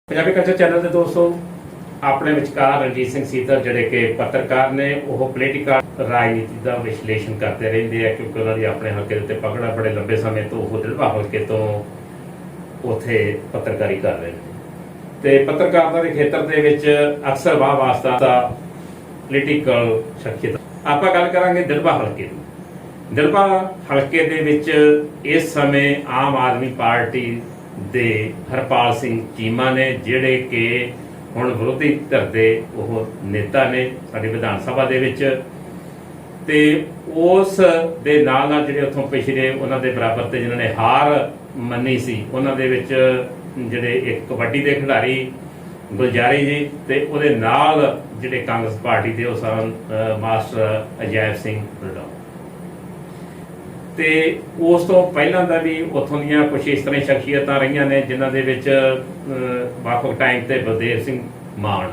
Punjabi culture channel ਦੇ ਦੋਸਤੋ ਆਪਣੇ ਵਿਚਕਾਰ ਰਣਜੀਤ ਸਿੰਘ ਸੀਤਲ ਜਿਹੜੇ ਕਿ ਪੱਤਰਕਾਰ ਨੇ ਉਹ ਪੋਲੀਟੀਕਲ ਰਾਜਨੀਤੀ ਦਾ ਵਿਸ਼ਲੇਸ਼ਣ ਕਰਦੇ ਰਹਿੰਦੇ ਆ ਕਿਉਂਕਿ ਉਹਨਾਂ ਦੀ ਆਪਣੇ ਹਲਕੇ ਦੇ ਉੱਤੇ ਪਕੜ ਬੜੇ ਲੰਬੇ ਸਮੇਂ ਤੋਂ ਉਹ ਦਿਲਵਾ ਹਲਕੇ ਤੋਂ ਉੱਥੇ ਪੱਤਰਕਾਰੀ ਕਰ ਰਹੇ ਨੇ ਤੇ ਪੱਤਰਕਾਰਤਾ ਦੇ ਖੇਤਰ ਦੇ ਵਿੱਚ ਅਕਸਰ ਵਾਹ ਵਾਸਤਾ ਦਾ ਪੋਲੀਟੀਕਲ ਸ਼ਖਸੀਅਤ ਆਪਾਂ ਗੱਲ ਕਰਾਂਗੇ ਦਿਲਵਾ ਹਲਕੇ ਦੀ। ਦਿਲਵਾ ਹਲਕੇ ਦੇ ਵਿੱਚ ਇਸ ਸਮੇਂ ਆਮ ਆਦਮੀ ਪਾਰਟੀ ਦੇ ਹਰਪਾਲ ਸਿੰਘ ਚੀਮਾ ਨੇ ਜਿਹੜੇ ਕਿ ਹੁਣ ਵਿਰੋਧੀ ਧਿਰ ਦੇ ਉਹ ਨੇਤਾ ਨੇ ਸਾਡੀ ਵਿਧਾਨ ਸਭਾ ਦੇ ਵਿੱਚ ਤੇ ਉਸ ਦੇ ਨਾਲ ਜਿਹੜੇ ਉੱਥੋਂ ਪਿਛਲੇ ਉਹਨਾਂ ਦੇ ਬਰਾਬਰ ਤੇ ਜਿਨ੍ਹਾਂ ਨੇ ਹਾਰ ਮੰਨੀ ਸੀ ਉਹਨਾਂ ਦੇ ਵਿੱਚ ਜਿਹੜੇ ਇੱਕ ਕਬੱਡੀ ਦੇ ਖਿਡਾਰੀ ਗੁਲਜ਼ਾਰੀ ਜੀ ਤੇ ਉਹਦੇ ਨਾਲ ਜਿਹੜੇ ਕਾਂਗਰਸ ਪਾਰਟੀ ਦੇ ਉਹ ਸਨ ਮਾਸਟਰ ਅਜੈਬ ਸਿੰਘ ਰੰਧਾਵਾ ਤੇ ਉਸ ਤੋਂ ਪਹਿਲਾਂ ਦਾ ਵੀ ਉੱਥੋਂ ਦੀਆਂ ਕੁਛ ਇਸ ਤਰ੍ਹਾਂ ਸ਼ਖਸੀਅਤਾਂ ਰਹੀਆਂ ਨੇ ਜਿਨ੍ਹਾਂ ਦੇ ਵਿੱਚ ਵੱਖ-ਵੱਖ ਟਾਈਮ ਤੇ ਬਲਦੇਵ ਸਿੰਘ ਮਾਨ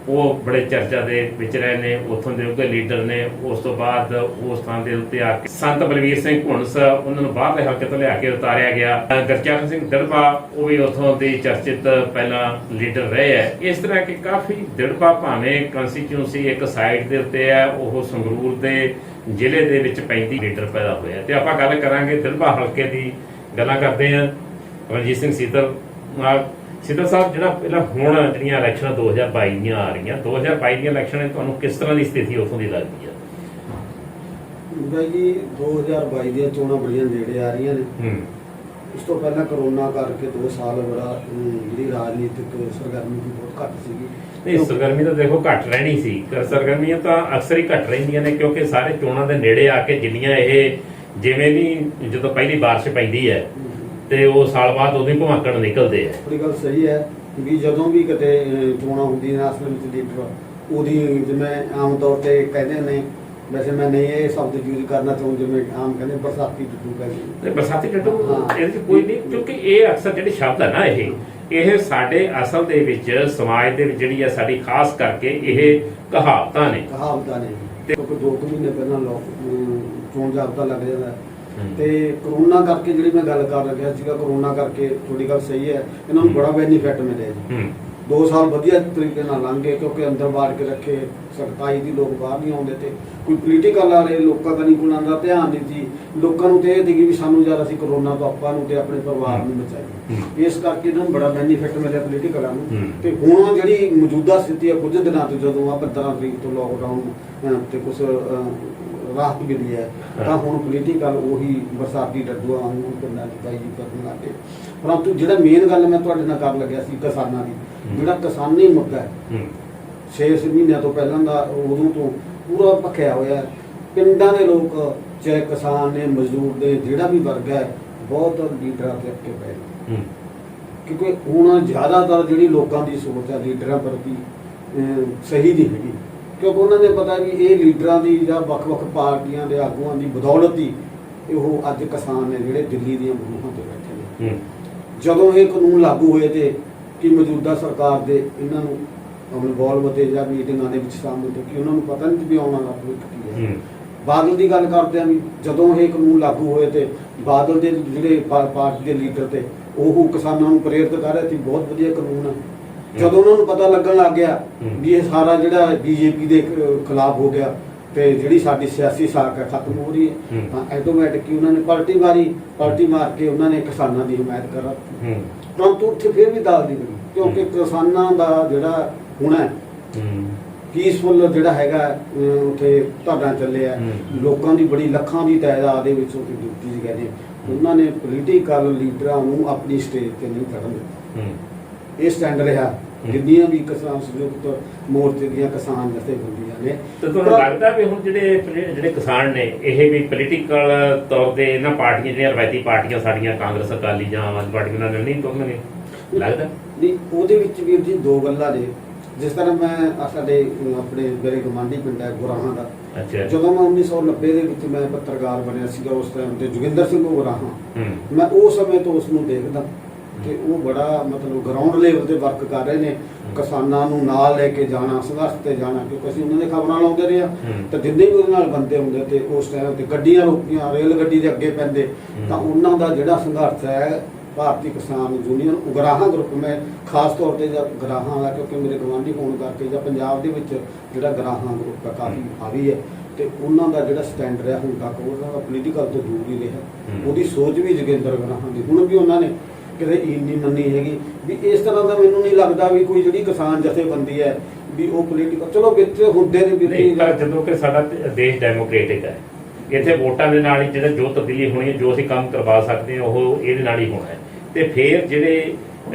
ਉਹ ਬੜੇ ਚਰਚਾ ਦੇ ਵਿੱਚ ਰਹੇ ਨੇ ਉੱਥੋਂ ਦੇ ਉੱਘੇ ਲੀਡਰ ਨੇ। ਉਸ ਤੋਂ ਬਾਅਦ ਉਸ ਥਾਂ ਦੇ ਉੱਤੇ ਆ ਕੇ ਸੰਤ ਬਲਵੀਰ ਸਿੰਘ ਘੁੰਨਸ ਉਹਨਾਂ ਨੂੰ ਬਾਹਰਲੇ ਹਲਕੇ ਤੋਂ ਲਿਆ ਕੇ ਉਤਾਰਿਆ ਗਿਆ। ਗੁਰਚਰਨ ਸਿੰਘ ਦਿੜਬਾ ਉਹ ਵੀ ਉੱਥੋਂ ਦੇ ਚਰਚਿਤ ਪਹਿਲਾਂ ਲੀਡਰ ਰਹੇ ਹੈ। ਇਸ ਤਰ੍ਹਾਂ ਕਿ ਕਾਫੀ ਦਿੜਬਾ ਭਾਵੇਂ ਕੰਸਟੀਚਿਊਂਸੀ ਇੱਕ ਸਾਈਡ ਦੇ ਉੱਤੇ ਹੈ ਉਹ ਸੰਗਰੂਰ ਦੇ ਜ਼ਿਲ੍ਹੇ ਦੇ ਵਿੱਚ 35 ਲੀਡਰ ਪੈਦਾ ਹੋਇਆ ਤੇ ਆਪਾਂ ਗੱਲ ਕਰਾਂਗੇ ਦਿਲਵਾ ਹਲਕੇ ਦੀ ਗੱਲਾਂ ਕਰਦੇ ਹਾਂ ਰਣਜੀਤ ਸਿੰਘ ਸੀਤਲ ਨਾਲ। ਸੀਤਲ ਸਾਹਿਬ ਜਿਹੜਾ ਪਹਿਲਾਂ ਹੁਣ ਜਿਹੜੀਆਂ ਇਲੈਕਸ਼ਨਾਂ 2022 ਦੀਆਂ ਆ ਰਹੀਆਂ 2022 ਦੀਆਂ ਇਲੈਕਸ਼ਨਾਂ ਤੁਹਾਨੂੰ ਕਿਸ ਤਰ੍ਹਾਂ ਦੀ ਸਥਿਤੀ ਉੱਥੋਂ ਦੀ ਲੱਗਦੀ ਹੈ? ਬਾਈ ਜੀ 2022 ਦੀਆਂ ਚੋਣਾਂ ਬੜੀਆਂ ਨੇੜੇ ਆ ਰਹੀਆਂ ਨੇ। ਇਸ ਤੋਂ ਪਹਿਲਾਂ ਕਰੋਨਾ ਕਰਕੇ 2 ਸਾਲ ਬੜਾ ਜਿਹੜੀ ਰਾਜਨੀਤਿਕ ਸਰਗਰਮੀ ਦੀ ਬਹੁਤ ਘੱਟ ਸੀਗੀ। ਨਹੀਂ ਸਰਗਰਮੀ ਤਾਂ ਦੇਖੋ ਘੱਟ ਰਹਿਣੀ ਸੀ, ਸਰਗਰਮੀਆਂ ਤਾਂ ਅਕਸਰ ਹੀ ਘੱਟ ਰਹਿੰਦੀਆਂ ਨੇ ਕਿਉਂਕਿ ਸਾਰੇ ਚੋਣਾਂ ਦੇ ਨੇੜੇ ਆ ਕੇ ਜਿੰਨੀਆਂ ਇਹ ਜਿਵੇਂ ਵੀ ਜਦੋਂ ਪਹਿਲੀ ਬਾਰਿਸ਼ ਪੈਂਦੀ ਹੈ ਤੇ ਉਹ ਸਾਲ ਬਾਅਦ ਉਹਦੇ ਘੁਮਾਕੜ ਨਿਕਲਦੇ ਆ। ਥੋੜੀ ਗੱਲ ਸਹੀ ਹੈ ਵੀ ਜਦੋਂ ਵੀ ਕਿਤੇ ਚੋਣਾਂ ਹੁੰਦੀਆਂ ਨੇ ਅਸਲ ਵਿੱਚ ਲੀਡਰ ਉਹਦੀ ਜਿਵੇਂ ਆਮ ਤੌਰ ਤੇ ਕਹਿੰਦੇ ਨੇ, ਵੈਸੇ ਮੈਂ ਨਹੀਂ ਇਹ ਸ਼ਬਦ ਯੂਜ਼ ਕਰਨਾ ਚਾਹੁੰਦਾ ਜਿਵੇਂ ਆਮ ਕਹਿੰਦੇ ਬਰਸਾਤੀ ਟੱਟੂ ਕਹਿੰਦੇ ਬਰਸਾਤੀ ਟੱਟੂ ਇਹਦੇ ਚ ਕੋਈ ਨਹੀਂ ਕਿਉਂਕਿ ਇਹ ਅਕਸਰ ਜਿਹੜੇ ਸ਼ਬਦ ਹੈ ਨਾ ਇਹ ਸਾਡੇ ਅਸਲ ਦੇ ਵਿੱਚ ਸਮਾਜ ਦੇ ਵਿੱਚ ਜਿਹੜੀ ਆ ਸਾਡੀ ਖਾਸ ਕਰਕੇ ਇਹ ਕਹਾਵਤਾਂ ਨੇ ਕਿਉਂਕਿ 2 ਮਹੀਨੇ ਪਹਿਲਾਂ ਚੋਣ ਜਾਬਤਾ ਲੱਗ ਜਾਂਦਾ ਤੇ ਕਰੋਨਾ ਕਰਕੇ ਜਿਹੜੀ ਮੈਂ ਗੱਲ ਕਰ ਰਿਹਾ ਸੀਗਾ ਕਰੋਨਾ ਕਰਕੇ ਥੋੜੀ ਗੱਲ ਸਹੀ ਹੈ ਇਹਨਾਂ ਨੂੰ ਬੜਾ ਬੈਨੀਫਿਟ ਮਿਲਿਆ ਜੀ। 2 ਸਾਲ ਵਧੀਆ ਤਰੀਕੇ ਨਾਲ ਲੰਘ ਗਏ ਕਿਉਂਕਿ ਅੰਦਰ ਬਾੜ ਕੇ ਰੱਖੇ ਸਖਤਾਈ ਦੀ ਲੋਕ ਬਾਹਰ ਨਹੀਂ ਆਉਂਦੇ ਤੇ ਕੋਈ ਪੋਲੀਟੀਕਲ ਵਾਲੇ ਲੋਕਾਂ ਦਾ ਨਹੀਂ ਕੋਲਾਂ ਦਾ ਧਿਆਨ ਨਹੀਂ ਸੀ। ਲੋਕਾਂ ਨੂੰ ਤੇ ਇਹ ਸੀਗੀ ਵੀ ਸਾਨੂੰ ਜਦ ਅਸੀਂ ਕਰੋਨਾ ਤੋਂ ਆਪਾਂ ਨੂੰ ਤੇ ਆਪਣੇ ਪਰਿਵਾਰ ਨੂੰ ਬਚਾਈਏ ਇਸ ਕਰਕੇ ਇਹਨਾਂ ਨੂੰ ਬੜਾ ਬੈਨੀਫਿਟ ਮਿਲਿਆ ਪੋਲੀਟੀਕਲਾਂ ਨੂੰ। ਤੇ ਹੁਣ ਜਿਹੜੀ ਮੌਜੂਦਾ ਸਥਿਤੀ ਹੈ ਕੁਝ ਦਿਨਾਂ ਤੋਂ ਜਦੋਂ ਆ 15 ਤਰੀਕ ਤੋਂ ਲੋਕਡਾਊਨ ਤੇ ਕੁਝ ਰਾਹਤ ਮਿਲੀ ਹੈ ਤਾਂ ਹੁਣ ਪੋਲੀਟੀਕਲ ਉਹੀ ਬਰਸਾਤੀ ਡੱਡੂਆਂ ਵਾਂਗੂ ਪਿੰਡਾਂ 'ਚ ਪਾਈ ਕਰਨ ਲੱਗੇ। ਪਰੰਤੂ ਜਿਹੜਾ ਮੇਨ ਗੱਲ ਮੈਂ ਤੁਹਾਡੇ ਨਾਲ ਕਰਨ ਲੱਗਿਆ ਸੀ ਕਿਸਾਨਾਂ ਦੀ, ਜਿਹੜਾ ਕਿਸਾਨੀ ਮੁੱਦਾ ਹੈ 6 ਮਹੀਨਿਆਂ ਤੋਂ ਪਹਿਲਾਂ ਦਾ ਉਦੋਂ ਤੋਂ ਪੂਰਾ ਭਖਿਆ ਹੋਇਆ। ਪਿੰਡਾਂ ਦੇ ਲੋਕ ਚਾਹੇ ਕਿਸਾਨ ਨੇ ਮਜ਼ਦੂਰ ਦੇ ਜਿਹੜਾ ਵੀ ਵਰਗ ਹੈ ਬਹੁਤ ਲੀਡਰਾਂ ਤੇ ਅੱਕੇ ਪਏ ਨੇ ਕਿਉਂਕਿ ਹੁਣ ਜ਼ਿਆਦਾਤਰ ਜਿਹੜੀ ਲੋਕਾਂ ਦੀ ਸੋਚ ਹੈ ਲੀਡਰਾਂ ਪ੍ਰਤੀ ਸਹੀ ਨਹੀਂ ਹੈਗੀ ਕਿਉਂਕਿ ਉਹਨਾਂ ਨੇ ਪਤਾ ਵੀ ਇਹ ਲੀਡਰਾਂ ਦੀ ਜਾਂ ਵੱਖ-ਵੱਖ ਪਾਰਟੀਆਂ ਦੇ ਆਗੂਆਂ ਦੀ ਬਦੌਲਤ ਹੀ ਉਹ ਅੱਜ ਕਿਸਾਨ ਨੇ ਜਿਹੜੇ ਦਿੱਲੀ ਦੀਆਂ ਮੂਹਾਂ ਤੇ ਬੈਠੇ ਨੇ। ਜਦੋਂ ਇਹ ਕਾਨੂੰਨ ਲਾਗੂ ਹੋਏ ਤੇ ਕਿ ਮੌਜੂਦਾ ਸਰਕਾਰ ਦੇ ਇਹਨਾਂ ਨੂੰ ਇਨਵੋਲਵ ਤੇ ਜਾਂ ਮੀਟਿੰਗਾਂ ਦੇ ਵਿੱਚ ਸ਼ਾਮਲ ਤੇ ਕਿ ਉਹਨਾਂ ਨੂੰ ਪਤਾ ਨਹੀਂ ਵੀ ਆਉਣ ਵਾਲਾ ਭਵਿੱਖ ਕੀ ਹੈ। ਬਾਦਲ ਦੀ ਗੱਲ ਕਰਦੇ ਆ ਵੀ ਜਦੋਂ ਇਹ ਕਾਨੂੰਨ ਲਾਗੂ ਹੋਏ ਤੇ ਬਾਦਲ ਦੇ ਜਿਹੜੇ ਪਾਰਟੀ ਦੇ ਲੀਡਰ ਤੇ ਉਹ ਕਿਸਾਨਾਂ ਨੂੰ ਪ੍ਰੇਰਿਤ ਕਰ ਰਹੇ ਸੀ ਬਹੁਤ ਵਧੀਆ ਕਾਨੂੰਨ ਹੈ। ਜਦੋਂ ਉਹਨਾਂ ਨੂੰ ਪਤਾ ਲੱਗਣ ਲੱਗ ਗਿਆ ਵੀ ਇਹ ਸਾਰਾ ਜਿਹੜਾ ਬੀਜੇਪੀ ਦੇ ਖਿਲਾਫ ਹੋ ਗਿਆ ਤੇ ਜਿਹੜੀ ਸਾਡੀ ਸਿਆਸੀ ਸਾਖ ਹੈ ਖਤਮ ਹੋ ਰਹੀ ਹੈ ਤਾਂ ਆਟੋਮੈਟਿਕ ਉਹਨਾਂ ਨੇ ਪਲਟੀ ਮਾਰ ਕੇ ਉਹਨਾਂ ਨੇ ਕਿਸਾਨਾਂ ਦੀ ਹਮਾਇਤ ਕਰ ਦਿੱਤੀ। ਪਰੰਤੂ ਉੱਥੇ ਫਿਰ ਵੀ ਦਾਲ ਦੀ ਬਣੀ ਕਿਉਂਕਿ ਕਿਸਾਨਾਂ ਦਾ ਜਿਹੜਾ ਹੁਣ ਹੈ ਪੀਸਫੁਲ ਜਿਹੜਾ ਹੈਗਾ ਉੱਥੇ ਧਰਨਾ ਚੱਲਿਆ ਲੋਕਾਂ ਦੀ ਬੜੀ ਲੱਖਾਂ ਦੀ ਤਾਦਾਦ ਦੇ ਵਿੱਚ ਉੱਥੇ ਡਿਊਟੀ ਸੀ ਕਹਿੰਦੇ ਉਹਨਾਂ ਨੇ ਪੋਲੀਟੀਕਲ ਲੀਡਰਾਂ ਨੂੰ ਆਪਣੀ ਸਟੇਜ ਤੇ ਨਹੀਂ ਖੜਨ ਦਿੱਤਾ। ਇਹ ਸਟੈਂਡ ਰਿਹਾ ਜਿੰਨੀਆਂ ਵੀ ਕਿਸਾਨ ਸੰਯੁਕਤ ਮੋਰਚੇ ਦੀਆਂ ਕਿਸਾਨ ਜਥੇਬੰਦੀਆਂ ਨੇ। ਤੇ ਤੁਹਾਨੂੰ ਲੱਗਦਾ ਵੀ ਹੁਣ ਜਿਹੜੇ ਕਿਸਾਨ ਨੇ ਇਹ ਵੀ ਪੋਲੀਟੀਕਲ ਤੌਰ ਤੇ ਇਹਨਾਂ ਪਾਰਟੀਆਂ ਜਿਹੜੀਆਂ ਰਵਾਇਤੀ ਪਾਰਟੀਆਂ ਸਾਡੀਆਂ ਕਾਂਗਰਸ ਅਕਾਲੀ ਜਾਂ ਆਮ ਆਦਮੀ ਪਾਰਟੀ ਨਾਲ ਨਹੀਂ ਤੁਰਨਗੇ ਲੱਗਦਾ? ਨਹੀਂ ਉਹਦੇ ਵਿੱਚ ਵੀ ਜੀ 2 ਗੱਲਾਂ ਨੇ। ਜਿਸ ਤਰ੍ਹਾਂ ਮੈਂ ਸਾਡੇ ਆਪਣੇ ਮੇਰੇ ਗੁਆਂਢੀ ਪਿੰਡ ਹੈ ਗੁਰਾਹਾਂ ਦਾ, ਜਦੋਂ ਮੈਂ 1990 ਦੇ ਵਿੱਚ ਮੈਂ ਪੱਤਰਕਾਰ ਬਣਿਆ ਸੀਗਾ ਉਸ ਟਾਈਮ ਤੇ ਜੋਗਿੰਦਰ ਸਿੰਘ ਗੁਰਾਹਾਂ ਮੈਂ ਉਸ ਸਮੇਂ ਤੋਂ ਉਸ ਨੂੰ ਦੇਖਦਾ ਤੇ ਉਹ ਬੜਾ ਮਤਲਬ ਗਰਾਊਂਡ ਲੈਵਲ ਤੇ ਵਰਕ ਕਰ ਰਹੇ ਨੇ ਕਿਸਾਨਾਂ ਨੂੰ ਨਾਲ ਲੈ ਕੇ ਜਾਣਾ ਸੰਘਰਸ਼ ਤੇ ਜਾਣਾ ਕਿਉਂਕਿ ਅਸੀਂ ਉਹਨਾਂ ਦੇ ਖਬਰਾਂ ਲਾਉਂਦੇ ਰਹੇ ਤਾਂ ਜਿੰਨੇ ਵੀ ਉਹਦੇ ਨਾਲ ਬੰਦੇ ਹੁੰਦੇ ਤੇ ਉਸ ਟਾਈਮ ਤੇ ਗੱਡੀਆਂ ਰੋਕੀਆਂ ਰੇਲ ਗੱਡੀ ਦੇ ਅੱਗੇ ਪੈਂਦੇ ਤਾਂ ਉਹਨਾਂ ਦਾ ਜਿਹੜਾ ਸੰਘਰਸ਼ ਹੈ ਭਾਰਤੀ ਕਿਸਾਨ ਯੂਨੀਅਨ ਉਗਰਾਹਾਂ ਗਰੁੱਪ, ਮੈਂ ਖਾਸ ਤੌਰ ਤੇ ਗਰਾਹਾਂ ਦਾ ਕਿਉਂਕਿ ਮੇਰੇ ਗਵਾਂਢੀ ਹੋਣ ਕਰਕੇ ਜਾਂ ਪੰਜਾਬ ਦੇ ਵਿੱਚ ਜਿਹੜਾ ਗਰਾਹਾਂ ਗਰੁੱਪ ਹੈ ਕਾਫੀ ਹਾਵੀ ਹੈ, ਤੇ ਉਹਨਾਂ ਦਾ ਜਿਹੜਾ ਸਟੈਂਡ ਰਿਹਾ ਹੁਣ ਤੱਕ ਉਹਨਾਂ ਦਾ ਪੋਲੀਟੀਕਲ ਤੋਂ ਦੂਰ ਹੀ ਰਿਹਾ। ਉਹਦੀ ਸੋਚ ਵੀ ਜੋਗਿੰਦਰ ਗਰਾਹਾਂ ਦੀ ਹੁਣ ਵੀ ਉਹਨਾਂ ਨੇ ਕਿਤੇ ਨਹੀਂ ਮੰਨੀ ਹੈਗੀ ਵੀ ਇਸ ਤਰ੍ਹਾਂ ਦਾ ਮੈਨੂੰ ਨਹੀਂ ਲੱਗਦਾ ਵੀ ਕੋਈ ਜਿਹੜੀ ਕਿਸਾਨ ਜਥੇਬੰਦੀ ਹੈ ਵੀ ਉਹ ਪੋਲੀਟੀਕਲ ਚਲੋ ਵਿੱਚ ਹੁੰਦੇ ਨੇ ਵੀ ਪਰ ਜਦੋਂ ਕਿ ਸਾਡਾ ਦੇਸ਼ ਡੈਮੋਕ੍ਰੇਟਿਕ ਹੈ, ਇੱਥੇ ਵੋਟਾਂ ਦੇ ਨਾਲ ਹੀ ਜਿਹੜਾ ਜੋ ਤਬਦੀਲੀ ਹੋਣੀ ਹੈ, ਜੋ ਅਸੀਂ ਕੰਮ ਕਰਵਾ ਸਕਦੇ ਹਾਂ ਉਹ ਇਹਦੇ ਨਾਲ ਹੀ ਹੋਣਾ ਹੈ। ਤੇ ਫਿਰ ਜਿਹੜੇ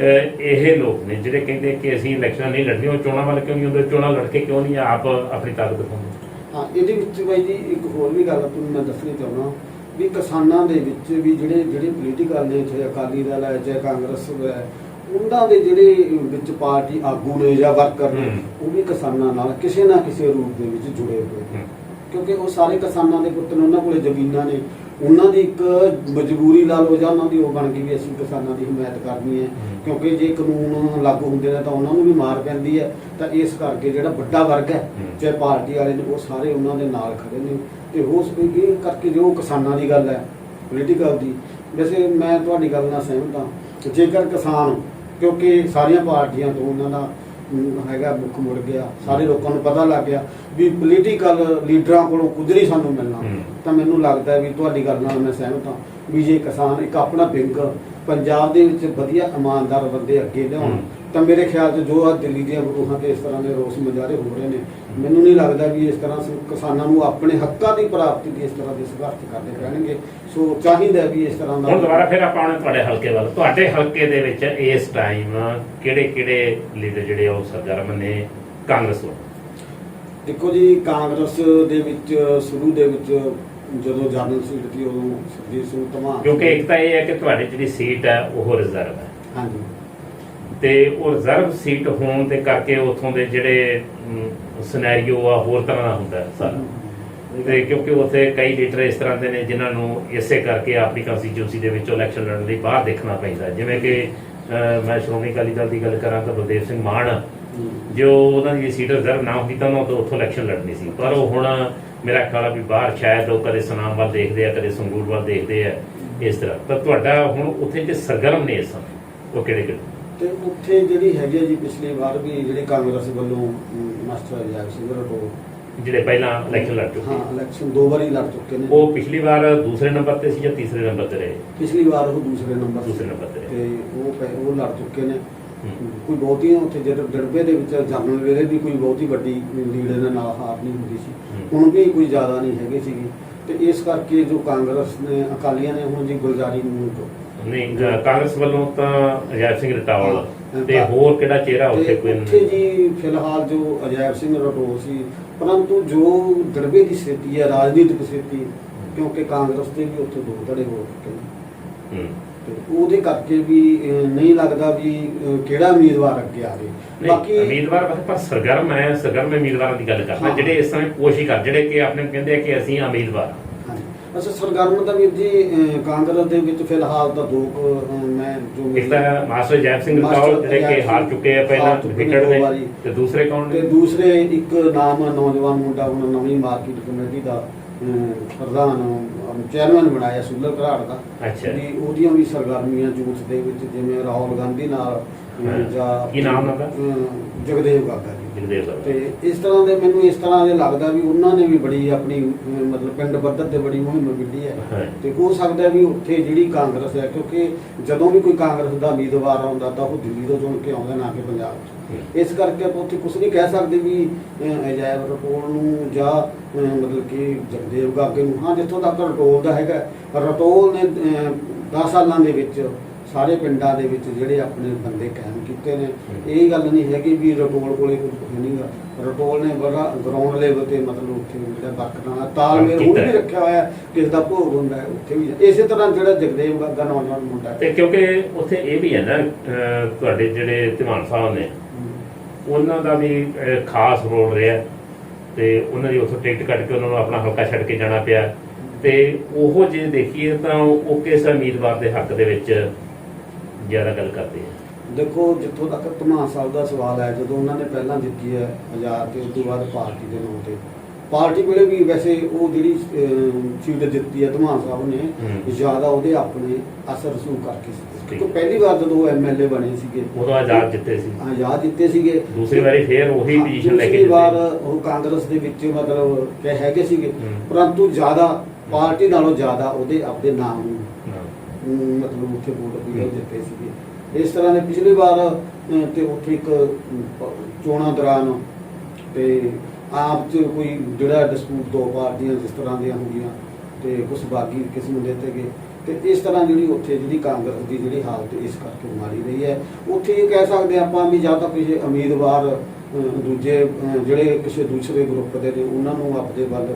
ਇਹ ਲੋਕ ਨੇ ਜਿਹੜੇ ਕਹਿੰਦੇ ਕਿ ਅਸੀਂ ਇਲੈਕਸ਼ਨ ਨਹੀਂ ਲੜਨੀਆਂ, ਉਹ ਚੋਣਾਂ ਵੱਲ ਕਿਉਂ ਨਹੀਂ ਹੁੰਦੇ, ਚੋਣਾਂ ਲੜ ਕੇ ਕਿਉਂ ਨਹੀਂ ਆਪ ਆਪਣੀ ਤਾਕਤ ਦਿਖਾਉਂਦੇ? ਹਾਂ, ਇਹਦੇ ਵਿੱਚ ਬਾਈ ਜੀ ਇੱਕ ਹੋਰ ਵੀ ਗੱਲ ਤੁਹਾਨੂੰ ਮੈਂ ਦੱਸਣੀ ਚਾਹੁੰਦਾ ਵੀ ਕਿਸਾਨਾਂ ਦੇ ਵਿੱਚ ਵੀ ਜਿਹੜੇ ਪੋਲੀਟੀਕਲ ਨੇ, ਚਾਹੇ ਅਕਾਲੀ ਦਲ ਹੈ ਚਾਹੇ ਕਾਂਗਰਸ ਹੈ, ਉਹਨਾਂ ਦੇ ਜਿਹੜੇ ਵਿੱਚ ਪਾਰਟੀ ਆਗੂ ਨੇ ਜਾਂ ਵਰਕਰ ਨੇ, ਉਹ ਵੀ ਕਿਸਾਨਾਂ ਨਾਲ ਕਿਸੇ ਨਾ ਕਿਸੇ ਰੂਪ ਦੇ ਵਿੱਚ ਜੁੜੇ ਹੋਏ ਨੇ, ਕਿਉਂਕਿ ਉਹ ਸਾਰੇ ਕਿਸਾਨਾਂ ਦੇ ਪੁੱਤ ਨੇ, ਉਹਨਾਂ ਕੋਲੇ ਜ਼ਮੀਨਾਂ ਨੇ, ਉਹਨਾਂ ਦੀ ਇੱਕ ਮਜਬੂਰੀ ਲਾ ਲਓ ਜਾਂ ਉਹਨਾਂ ਦੀ ਉਹ ਬਣ ਗਈ ਵੀ ਅਸੀਂ ਕਿਸਾਨਾਂ ਦੀ ਹਮਾਇਤ ਕਰਨੀ ਹੈ, ਕਿਉਂਕਿ ਜੇ ਕਾਨੂੰਨ ਲਾਗੂ ਹੁੰਦੇ ਨੇ ਤਾਂ ਉਹਨਾਂ ਨੂੰ ਵੀ ਮਾਰ ਪੈਂਦੀ ਹੈ। ਤਾਂ ਇਸ ਕਰਕੇ ਜਿਹੜਾ ਵੱਡਾ ਵਰਗ ਹੈ ਚਾਹੇ ਪਾਰਟੀ ਵਾਲੇ ਨੇ, ਉਹ ਸਾਰੇ ਉਹਨਾਂ ਦੇ ਨਾਲ ਖੜੇ ਨੇ। ਤੇ ਹੋ ਸਕੇ ਇਹ ਕਰਕੇ ਜੋ ਕਿਸਾਨਾਂ ਦੀ ਗੱਲ ਹੈ ਪੋਲੀਟੀਕਲ ਦੀ, ਵੈਸੇ ਮੈਂ ਤੁਹਾਡੀ ਗੱਲ ਨਾਲ ਸਹਿਮਤ ਹਾਂ। ਜੇਕਰ ਕਿਸਾਨ, ਕਿਉਂਕਿ ਸਾਰੀਆਂ ਪਾਰਟੀਆਂ ਤੋਂ ਉਹਨਾਂ ਦਾ ਹੈਗਾ ਮੁੱਖ ਮੁੜ ਗਿਆ, ਸਾਰੇ ਲੋਕਾਂ ਨੂੰ ਪਤਾ ਲੱਗ ਗਿਆ ਵੀ ਪੋਲੀਟੀਕਲ ਲੀਡਰਾਂ ਕੋਲੋਂ ਕੁਝ ਨਹੀਂ ਸਾਨੂੰ ਮਿਲਣਾ, ਤਾਂ ਮੈਨੂੰ ਲੱਗਦਾ ਵੀ ਤੁਹਾਡੀ ਗੱਲ ਨਾਲ ਮੈਂ ਸਹਿਮਤ ਹਾਂ ਵੀ ਜੇ ਕਿਸਾਨ ਇੱਕ ਆਪਣਾ ਵਿੰਗ ਪੰਜਾਬ ਦੇ ਵਿੱਚ ਵਧੀਆ ਇਮਾਨਦਾਰ ਬੰਦੇ ਅੱਗੇ ਲਿਆਉਣ, ਤਾਂ ਮੇਰੇ ਖਿਆਲ 'ਚ ਜੋ ਆ ਦਿੱਲੀ ਦੀਆਂ ਗਰੂਹਾਂ ਤੇ ਇਸ ਤਰ੍ਹਾਂ ਦੇ ਰੋਸ ਮੁਜ਼ਾਹਰੇ ਹੋ ਰਹੇ ਨੇ, ਮੈਨੂੰ ਨਹੀਂ ਲੱਗਦਾ ਵੀ ਇਸ ਤਰ੍ਹਾਂ ਕਿਸਾਨਾਂ ਨੂੰ ਆਪਣੇ ਹੱਕਾਂ ਦੀ ਪ੍ਰਾਪਤੀ ਦੀ ਇਸ ਤਰ੍ਹਾਂ ਦੇ ਸੰਘਰਸ਼ ਕਰਨੇ ਪੈਣਗੇ। ਸੋ ਚਾਹੀਦਾ ਵੀ ਇਸ ਤਰ੍ਹਾਂ ਦਾ। ਹੁਣ ਦੁਬਾਰਾ ਫਿਰ ਆਪਾਂ ਆਉਣੇ ਤੁਹਾਡੇ ਹਲਕੇ ਵੱਲ। ਤੁਹਾਡੇ ਹਲਕੇ ਦੇ ਵਿੱਚ ਇਸ ਟਾਈਮ ਕਿਹੜੇ ਲੀਡਰ ਜਿਹੜੇ ਉਹ ਸਰਗਰਮ ਨੇ ਕਾਂਗਰਸ ਵੱਲ? ਦੇਖੋ ਜੀ, ਕਾਂਗਰਸ ਦੇ ਵਿੱਚ ਸ਼ੁਰੂ ਦੇ ਵਿੱਚ ਜਦੋਂ ਜਨਰਲ ਸੀਟ ਸੀ ਉਦੋਂ ਸੁਖਜੀਤ ਸਿੰਘ ਧਮਾਨ, ਕਿਉਂਕਿ ਇੱਕ ਤਾਂ ਇਹ ਹੈ ਕਿ ਤੁਹਾਡੀ ਜਿਹੜੀ ਸੀਟ ਹੈ ਉਹ ਰਿਜ਼ਰਵ ਹੈ। ਹਾਂਜੀ, ਤੇ ਉਹ ਰਿਜ਼ਰਵ ਸੀਟ ਹੋਣ ਦੇ ਕਰਕੇ ਉਥੋਂ ਦੇ ਜਿਹੜੇ ਸਿਨੈਰੀਓ ਆ ਹੋਰ ਤਰ੍ਹਾਂ ਦਾ ਹੁੰਦਾ ਸਾਰਾ, ਤੇ ਕਿਉਂਕਿ ਉੱਥੇ ਕਈ ਲੀਡਰ ਇਸ ਤਰ੍ਹਾਂ ਦੇ ਨੇ ਜਿਨ੍ਹਾਂ ਨੂੰ ਇਸੇ ਕਰਕੇ ਆਪਣੀ ਕੰਸਟੀਚੂਐਂਸੀ ਦੇ ਵਿੱਚੋਂ ਇਲੈਕਸ਼ਨ ਲੜਨ ਲਈ ਬਾਹਰ ਦੇਖਣਾ ਪੈਂਦਾ। ਜਿਵੇਂ ਕਿ ਮੈਂ ਸ਼੍ਰੋਮਣੀ ਅਕਾਲੀ ਦਲ ਦੀ ਗੱਲ ਕਰਾਂ ਤਾਂ ਬਲਦੇਵ ਸਿੰਘ ਮਾਨ, ਜੋ ਉਹਨਾਂ ਦੀ ਸੀਟ ਰਿਜ਼ਰਵ ਨਾ ਹੁੰਦੀ ਤਾਂ ਉਹਨਾਂ ਤੋਂ ਉੱਥੋਂ ਇਲੈਕਸ਼ਨ ਲੜਨੀ ਸੀ, ਪਰ ਉਹ ਹੁਣ ਮੇਰਾ ਖਿਆਲ ਆ ਵੀ ਬਾਹਰ ਸ਼ਾਇਦ ਉਹ ਕਦੇ ਸੁਨਾਮ ਵੱਲ ਦੇਖਦੇ ਆ, ਕਦੇ ਸੰਗਰੂਰ ਵੱਲ ਦੇਖਦੇ ਆ, ਇਸ ਤਰ੍ਹਾਂ। ਤਾਂ ਤੁਹਾਡਾ ਹੁਣ ਉੱਥੇ ਜੇ ਸਰਗਰਮ ਨੇ ਇਸ ਸਮੇਂ ਉਹ ਕਿਹੜੇ? ਤੇ ਉੱਥੇ ਜਿਹੜੀ ਹੈਗੀ ਜੀ ਪਿਛਲੀ ਵਾਰ ਵੀ ਜਿਹੜੇ ਕਾਂਗਰਸ ਵੱਲੋਂ ਮਾਸਟਰ ਅਜੈਬ ਸਿੰਘ ਰਟੋਰ ਜਿਹੜੇ ਪਹਿਲਾਂ ਇਲੈਕਸ਼ਨ ਲੜ ਚੁੱਕੇ, ਹਾਂ ਇਲੈਕਸ਼ਨ 2 ਵਾਰੀ ਲੜ ਚੁੱਕੇ ਨੇ, ਉਹ ਪਿਛਲੀ ਵਾਰ ਦੂਸਰੇ ਨੰਬਰ ਤੇ ਸੀ ਜਾਂ ਤੀਸਰੇ ਨੰਬਰ ਤੇ ਰਹੇ? ਪਿਛਲੀ ਵਾਰ ਉਹ ਦੂਸਰੇ ਨੰਬਰ ਤੇ ਤੇ ਉਹ ਲੜ ਚੁੱਕੇ ਨੇ। ਕੋਈ ਬਹੁਤੀ ਉੱਥੇ ਜਦੋਂ ਡੜਬੇ ਦੇ ਵਿੱਚ ਜਨਰਲ ਵੇਲੇ ਵੀ ਕੋਈ ਬਹੁਤੀ ਵੱਡੀ ਲੀਡ ਦੇ ਨਾਲ ਹਾਰ ਨਹੀਂ ਹੁੰਦੀ ਸੀ, ਹੁਣ ਵੀ ਕੋਈ ਜ਼ਿਆਦਾ ਨਹੀਂ ਹੈਗੇ ਸੀਗੀ। ਤੇ ਇਸ ਕਰਕੇ ਜੋ ਕਾਂਗਰਸ ਨੇ, ਅਕਾਲੀਆਂ ਨੇ ਹੁਣ ਜੀ ਗੁਲਜ਼ਾਰੀ ਨੂੰ ਨਹੀਂ, ਕਾਂਗਰਸ ਵੱਲੋਂ ਤਾਂ ਅਜੈਬ ਸਿੰਘ ਰਟੌਲ ਤੇ ਹੋਰ ਕਿਹੜਾ ਚਿਹਰਾ ਉੱਥੇ ਕੋਈ ਉੱਥੇ ਜੀ ਫਿਲਹਾਲ ਜੋ ਅਜੈਬ ਸਿੰਘ ਰਟੌਲ ਸੀ, ਪਰੰਤੂ ਜੋ ਡੜਬੇ ਦੀ ਸਥਿਤੀ ਹੈ ਰਾਜਨੀਤਿਕ ਸਥਿਤੀ, ਕਿਉਂਕਿ ਕਾਂਗਰਸ ਦੇ ਵੀ ਉੱਥੇ 2 ਧੜੇ ਹੋ ਚੁੱਕੇ ਨੇ, ਤੇ ਉਹਦੇ ਕਰਕੇ ਵੀ ਨਹੀਂ ਲੱਗਦਾ ਵੀ ਕਿਹੜਾ ਉਮੀਦਵਾਰ ਅੱਗੇ ਆਵੇ। ਬਾਕੀ ਉਮੀਦਵਾਰ ਪਰ ਸਰਗਰਮ ਹੈ, ਸਰਗਰਮ ਉਮੀਦਵਾਰਾਂ ਦੀ ਗੱਲ ਕਰਨਾ ਜਿਹੜੇ ਇਸ ਸਮੇਂ ਕੋਸ਼ਿਸ਼ ਕਰ, ਜਿਹੜੇ ਕਿ ਆਪਣੇ ਕਹਿੰਦੇ ਆ ਕਿ ਅਸੀਂ ਉਮੀਦਵਾਰ। ਅੱਛਾ, ਸਰਗਰਮ ਦਾ ਵੀ ਜੀ ਕਾਂਗਰਸ ਦੇ ਵਿੱਚ ਫਿਲਹਾਲ ਤਾਂ 2 ਮੈਂ ਜੋ ਇੱਕ ਤਾਂ ਮਾਸਟਰ ਅਜੈਬ ਸਿੰਘ ਰਟੌਲ ਜਿਹੜੇ ਕਿ ਹਾਰ ਚੁੱਕੇ ਆ ਪਹਿਲਾਂ ਵਿਕਟ ਨੇ, ਤੇ ਦੂਸਰੇ ਕੌਣ ਨੇ? ਤੇ ਦੂਸਰੇ ਇੱਕ ਨਾਮ ਨੌਜਵਾਨ ਮੁੰਡਾ ਹੁਣ ਨਵੀਂ ਮਾਰਕੀਟ ਕਮੇਟੀ ਦਾ ਪ੍ਰਧਾਨ ਚੇਅਰਮੈਨ ਬਣਾਇਆ ਸੁੱਲਰ ਘਰਾੜ ਦਾ। ਵੀ ਉਹਦੀਆਂ ਵੀ ਸਰਗਰਮੀਆਂ ਯੂਥ ਦੇ ਵਿੱਚ, ਜਿਵੇਂ ਰਾਹੁਲ ਗਾਂਧੀ ਨਾਲ ਜਾਂ ਕੀ ਨਾਮ ਉਹਦਾ, ਜਗਦੇਵ ਗਾਗਾ ਜੀ, ਤੇ ਇਸ ਤਰ੍ਹਾਂ ਦੇ ਮੈਨੂੰ ਇਸ ਤਰ੍ਹਾਂ ਦੇ ਲੱਗਦਾ ਵੀ ਉਹਨਾਂ ਨੇ ਵੀ ਬੜੀ ਆਪਣੀ ਮਤਲਬ ਪਿੰਡ ਪੱਧਰ ਤੇ ਬੜੀ ਮੁਹਿੰਮ ਵਿੱਢੀ ਹੈ। ਤੇ ਹੋ ਸਕਦਾ ਵੀ ਉੱਥੇ ਜਿਹੜੀ ਕਾਂਗਰਸ ਹੈ, ਕਿਉਂਕਿ ਜਦੋਂ ਵੀ ਕੋਈ ਕਾਂਗਰਸ ਦਾ ਉਮੀਦਵਾਰ ਆਉਂਦਾ ਤਾਂ ਉਹ ਦਿੱਲੀ ਤੋਂ ਚੁਣ ਕੇ ਆਉਂਦਾ, ਨਾ ਕਿ ਪੰਜਾਬ 'ਚ। ਇਸ ਕਰਕੇ ਆਪਾਂ ਉੱਥੇ ਕੁਝ ਨਹੀਂ ਕਹਿ ਸਕਦੇ ਵੀ ਅਜੈਬ ਰਟੌਲ ਨੂੰ ਜਾਂ ਮਤਲਬ ਕਿ ਜਗਦੇਵ ਗਾਗੇ ਨੂੰ। ਹਾਂ, ਜਿੱਥੋਂ ਤੱਕ ਰਟੌਲ ਦਾ ਹੈਗਾ, ਰਟੌਲ ਨੇ 10 ਸਾਲਾਂ ਦੇ ਵਿੱਚ ਸਾਰੇ ਪਿੰਡਾਂ ਦੇ ਵਿੱਚ ਜਿਹੜੇ ਆਪਣੇ ਬੰਦੇ ਕਾਇਮ ਕੀਤੇ ਨੇ। ਇਹ ਗੱਲ ਨਹੀਂ ਹੈਗੀ ਵੀ ਰਟੌਲ ਕੋਲੇ ਕੁਝ ਨਹੀਂਗਾ, ਰਟੌਲ ਨੇ ਬੜਾ ਗਰਾਊਂਡ ਲੈਵਲ ਤੇ ਮਤਲਬ ਉੱਥੇ ਜਿਹੜਾ ਵਰਕਰਾਂ ਦਾ ਤਾਲਮੇਲ ਹੁਣ ਵੀ ਰੱਖਿਆ ਹੋਇਆ, ਕਿਸ ਦਾ ਭੋਗ ਹੁੰਦਾ ਹੈ ਉੱਥੇ ਵੀ। ਇਸੇ ਤਰ੍ਹਾਂ ਜਿਹੜਾ ਜਗਦੇਵ ਗਾਗਾ ਨੌਜਵਾਨ ਮੁੰਡਾ, ਤੇ ਕਿਉਂਕਿ ਉੱਥੇ ਇਹ ਵੀ ਹੈ ਨਾ ਤੁਹਾਡੇ ਜਿਹੜੇ ਧਮਾਨ ਸਾਹਿਬ ਨੇ, ਉਹਨਾਂ ਦਾ ਵੀ ਖਾਸ ਰੋਲ ਰਿਹਾ, ਤੇ ਉਹਨਾਂ ਦੀ ਉੱਥੋਂ ਟਿਕਟ ਕੱਢ ਕੇ ਉਹਨਾਂ ਨੂੰ ਆਪਣਾ ਹਲਕਾ ਛੱਡ ਕੇ ਜਾਣਾ ਪਿਆ। ਤੇ ਉਹ ਜੇ ਦੇਖੀਏ ਤਾਂ ਉਹ ਕਿਸ ਉਮੀਦਵਾਰ ਦੇ ਹੱਕ ਦੇ ਵਿੱਚ ਜ਼ਿਆਦਾ ਗੱਲ ਕਰਦੇ ਆ? ਦੇਖੋ, ਜਿੱਥੋਂ ਤੱਕ ਧਮਾਨ ਸਾਹਿਬ ਦਾ ਸਵਾਲ ਹੈ, ਜਦੋਂ ਉਹਨਾਂ ਨੇ ਪਹਿਲਾਂ ਜਿੱਤੀ ਹੈ 1000 ਤੇ ਉਸ ਤੋਂ ਬਾਅਦ ਪਾਰਟੀ ਦੇ ਨਾਂ ਤੇ ਪਾਰਟੀ ਵੇਲੇ ਵੀ ਵੈਸੇ ਉਹ ਜਿਹੜੀ ਸੀਟ ਜਿੱਤੀ ਹੈ ਧਮਾਨ ਸਾਹਿਬ ਨੇ ਜ਼ਿਆਦਾ ਉਹਦੇ ਆਪਣੇ ਅਸਰ ਰਸੂਖ ਕਰਕੇ ਸੀ। ਕਿਉਂਕਿ ਪਹਿਲੀ ਵਾਰ ਜਦੋਂ ਐਮਐਲਏ ਬਣੇ ਸੀਗੇ ਉਦੋਂ ਆਜ਼ਾਦ ਜਿੱਤੇ ਸੀ, ਆਜ਼ਾਦ ਜਿੱਤੇ ਸੀਗੇ। ਦੂਸਰੀ ਵਾਰੀ ਫੇਰ ਉਹੀ ਪੋਜੀਸ਼ਨ ਲੈ ਕੇ ਦੂਸਰੀ ਵਾਰ ਉਹ ਕਾਂਗਰਸ ਦੇ ਵਿੱਚ ਮਤਲਬ ਕਿ ਹੈਗੇ ਸੀਗੇ, ਪਰੰਤੂ ਜ਼ਿਆਦਾ ਪਾਰਟੀ ਨਾਲੋਂ ਜ਼ਿਆਦਾ ਉਹਦੇ ਆਪਣੇ ਨਾਮ ਨੂੰ ਮਤਲਬ ਉੱਥੇ ਵੋਟ ਵੀ ਜਿੱਤੇ ਸੀਗੇ। ਇਸ ਤਰ੍ਹਾਂ ਦੇ ਪਿਛਲੀ ਵਾਰ ਤੇ ਉੱਥੇ ਇੱਕ ਚੋਣਾਂ ਦੌਰਾਨ ਤੇ ਆਪ 'ਚ ਕੋਈ ਜਿਹੜਾ ਡਿਸਪਿਊਟ ਦੋ ਪਾਰਟੀਆਂ ਜਿਸ ਤਰ੍ਹਾਂ ਦੀਆਂ ਹੁੰਦੀਆਂ ਤੇ ਕੁਝ ਬਾਗੀ ਕਿਸੇ ਨੂੰ ਦਿੱਤੇ ਗਏ ਤੇ ਇਸ ਤਰ੍ਹਾਂ ਜਿਹੜੀ ਉੱਥੇ ਜਿਹੜੀ ਕਾਂਗਰਸ ਦੀ ਜਿਹੜੀ ਹਾਲਤ ਇਸ ਕਰਕੇ ਮਾਰੀ ਰਹੀ ਹੈ। ਉੱਥੇ ਇਹ ਕਹਿ ਸਕਦੇ ਆਪਾਂ ਵੀ ਜਾਂ ਤਾਂ ਕਿਸੇ ਉਮੀਦਵਾਰ ਦੂਜੇ ਜਿਹੜੇ ਕਿਸੇ ਦੂਸਰੇ ਗਰੁੱਪ ਦੇ ਨੇ ਉਹਨਾਂ ਨੂੰ ਆਪਣੇ ਵੱਲ